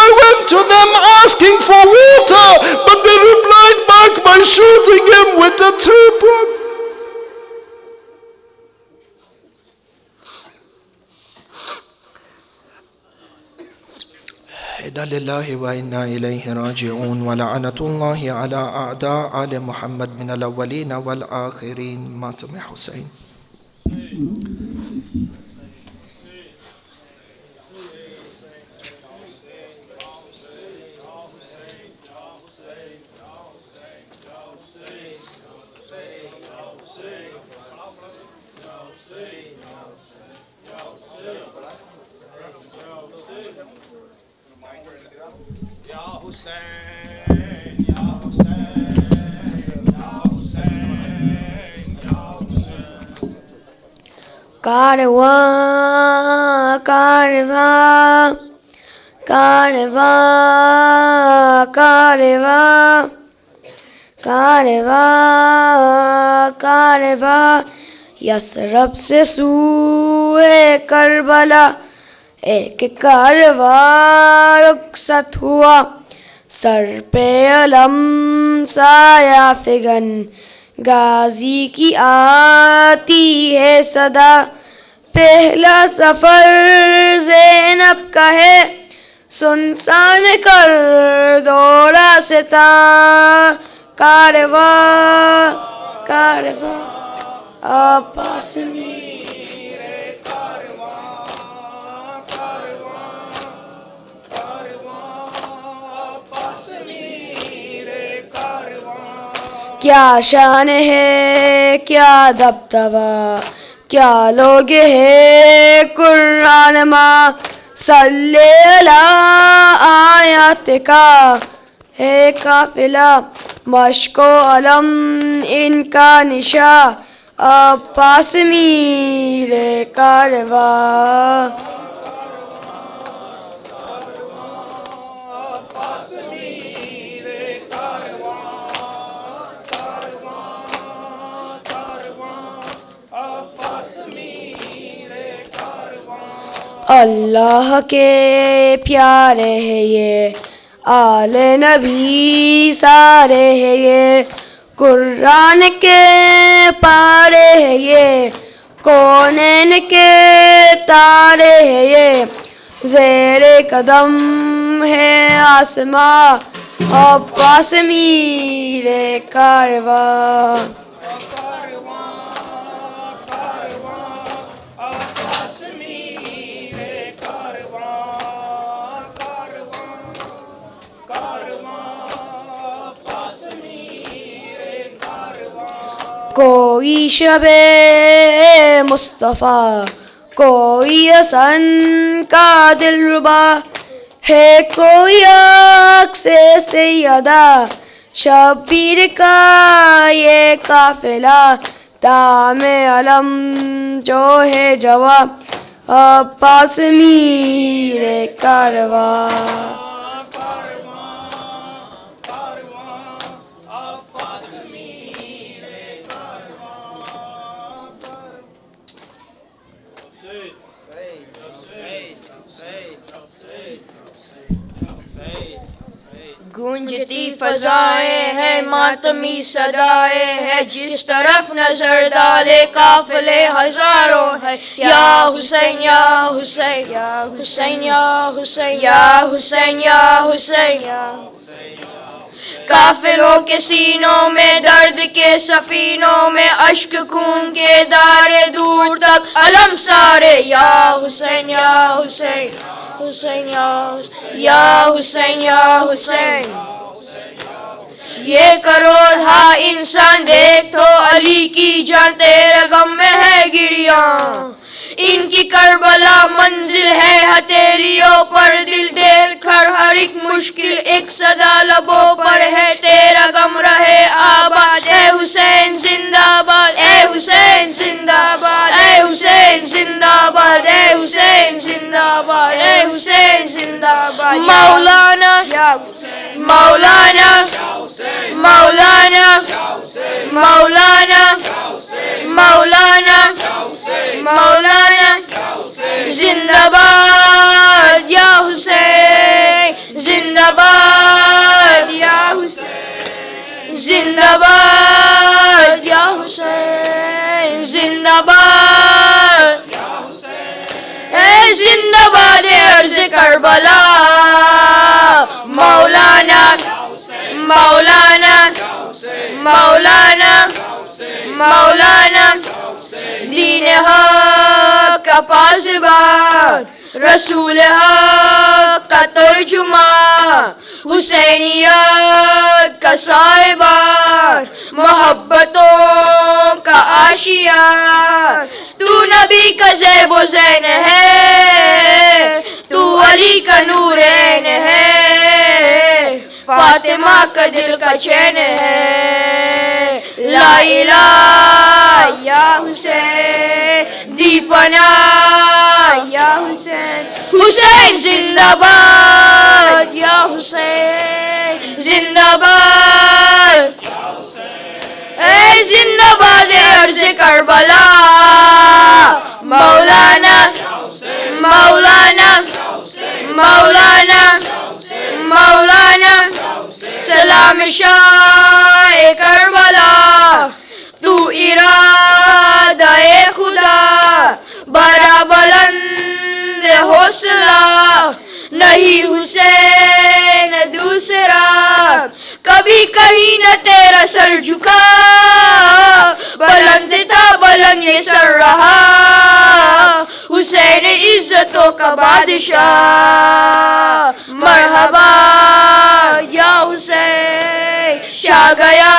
I went to them asking for water, but they replied back by shooting him with a tripod. إنا لله وإنا إليه راجعون ولعنة الله على أعداء آل محمد من الأولين والآخرين. ماتم حسين. Karwa, karwa, karwa, karwa, karwa, karwa, Yathrib سے سوئے کربلا ایک کاروا رخصت ہوا، سر پہ علم سایہ فگن غازی کی آتی ہے صدا، پہلا سفر زینب کا ہے سنسان کر دو راستہ، کارواں کارواں عباس کیا شان ہے کیا دبدبہ کیا لوگ ہے قرآن ماں، صلی اللہ آیات کا ہے قافلہ، مشک و علم ان کا نشاں، عباس میر کارواں. اللہ کے پیارے ہیں یہ آل نبی سارے ہیں یہ، قرآن کے پارے ہیں یہ، کونین کے تارے ہیں یہ، زیر قدم ہے آسماں، عباس میر کارواں. کوئی شب مصطفیٰ کوئی حسن کا دلربا ہے، کوئی عکس سیدہ شبیر کا یہ قافلہ، دام علم جو ہے جواب، عباس میر کارواں. گونجتی فضائیں ہیں ماتمی صدائیں ہیں، جس طرف نظر ڈالے قافلے ہزاروں ہے، یا حسین یا حسین یا حسین یا حسین یا حسین یا حسین یا کافروں کے سینوں میں درد کے سفینوں میں اشک خون کے دارے دور تک علم سارے، یا حسین یا حسین حسین یا حسین یا حسین. یہ کروڑ ہا انسان دیکھ تو علی کی جان تیرے غم میں ہے گریاں، ان کی کربلا منزل ہے ہتھیلیوں پر، دل دل کر ہر ایک مشکل ایک صدا لبوں پر ہے، تیرا غم رہے آباد، اے حسین زندہ باد، اے حسین زندہ باد، اے حسین زندہ باد، اے حسین زندہ باد، اے حسین زندہ باد. مولانا مولانا مولانا مولانا مولانا مولانا زندہ باد یا حسین زندہ باد یا حسین زندہ باد یا حسین زندہ باد اے زندہ باد عرض کربلا مولانا مولانا مولانا مولانا دین حق کا پاسبان رسول حق کا ترجمان حسینیت کا صاحبان محبتوں کا آشیان تو نبی کا زیب و زین ہے تو علی کا نور عین ہے فاطمہ کا دل کا چین ہے لا الہ یا حسین دی پناہ یا حسین حسین زندہ باد یا حسین زندہ باد اے زندہ باد عرض کربلا مولانا مولانا مولانا مولانا سلام شاہ کربلا تو ارادہ خدا بڑا بلند حوصلہ نہیں حسین دوسرا کبھی کہیں نہ تیرا سر جھکا بلند تھا بلند یہ سر رہا حسین عزتوں کا بادشاہ مرحبا یا حسین شاہ گیا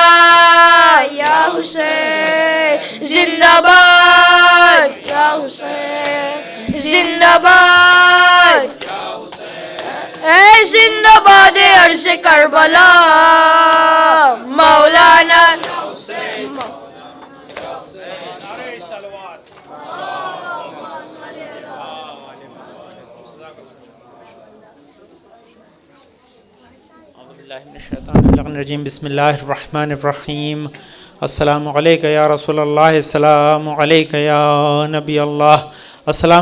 یا حسین زندہ باد یا حسین زندہ باد اے زندہ باد عرض کربلا مولانا بسم اللہ الرحمن الرحیم السلام علیکہ یا رسول اللہ السلام علیکہ یا نبی اللہ السلام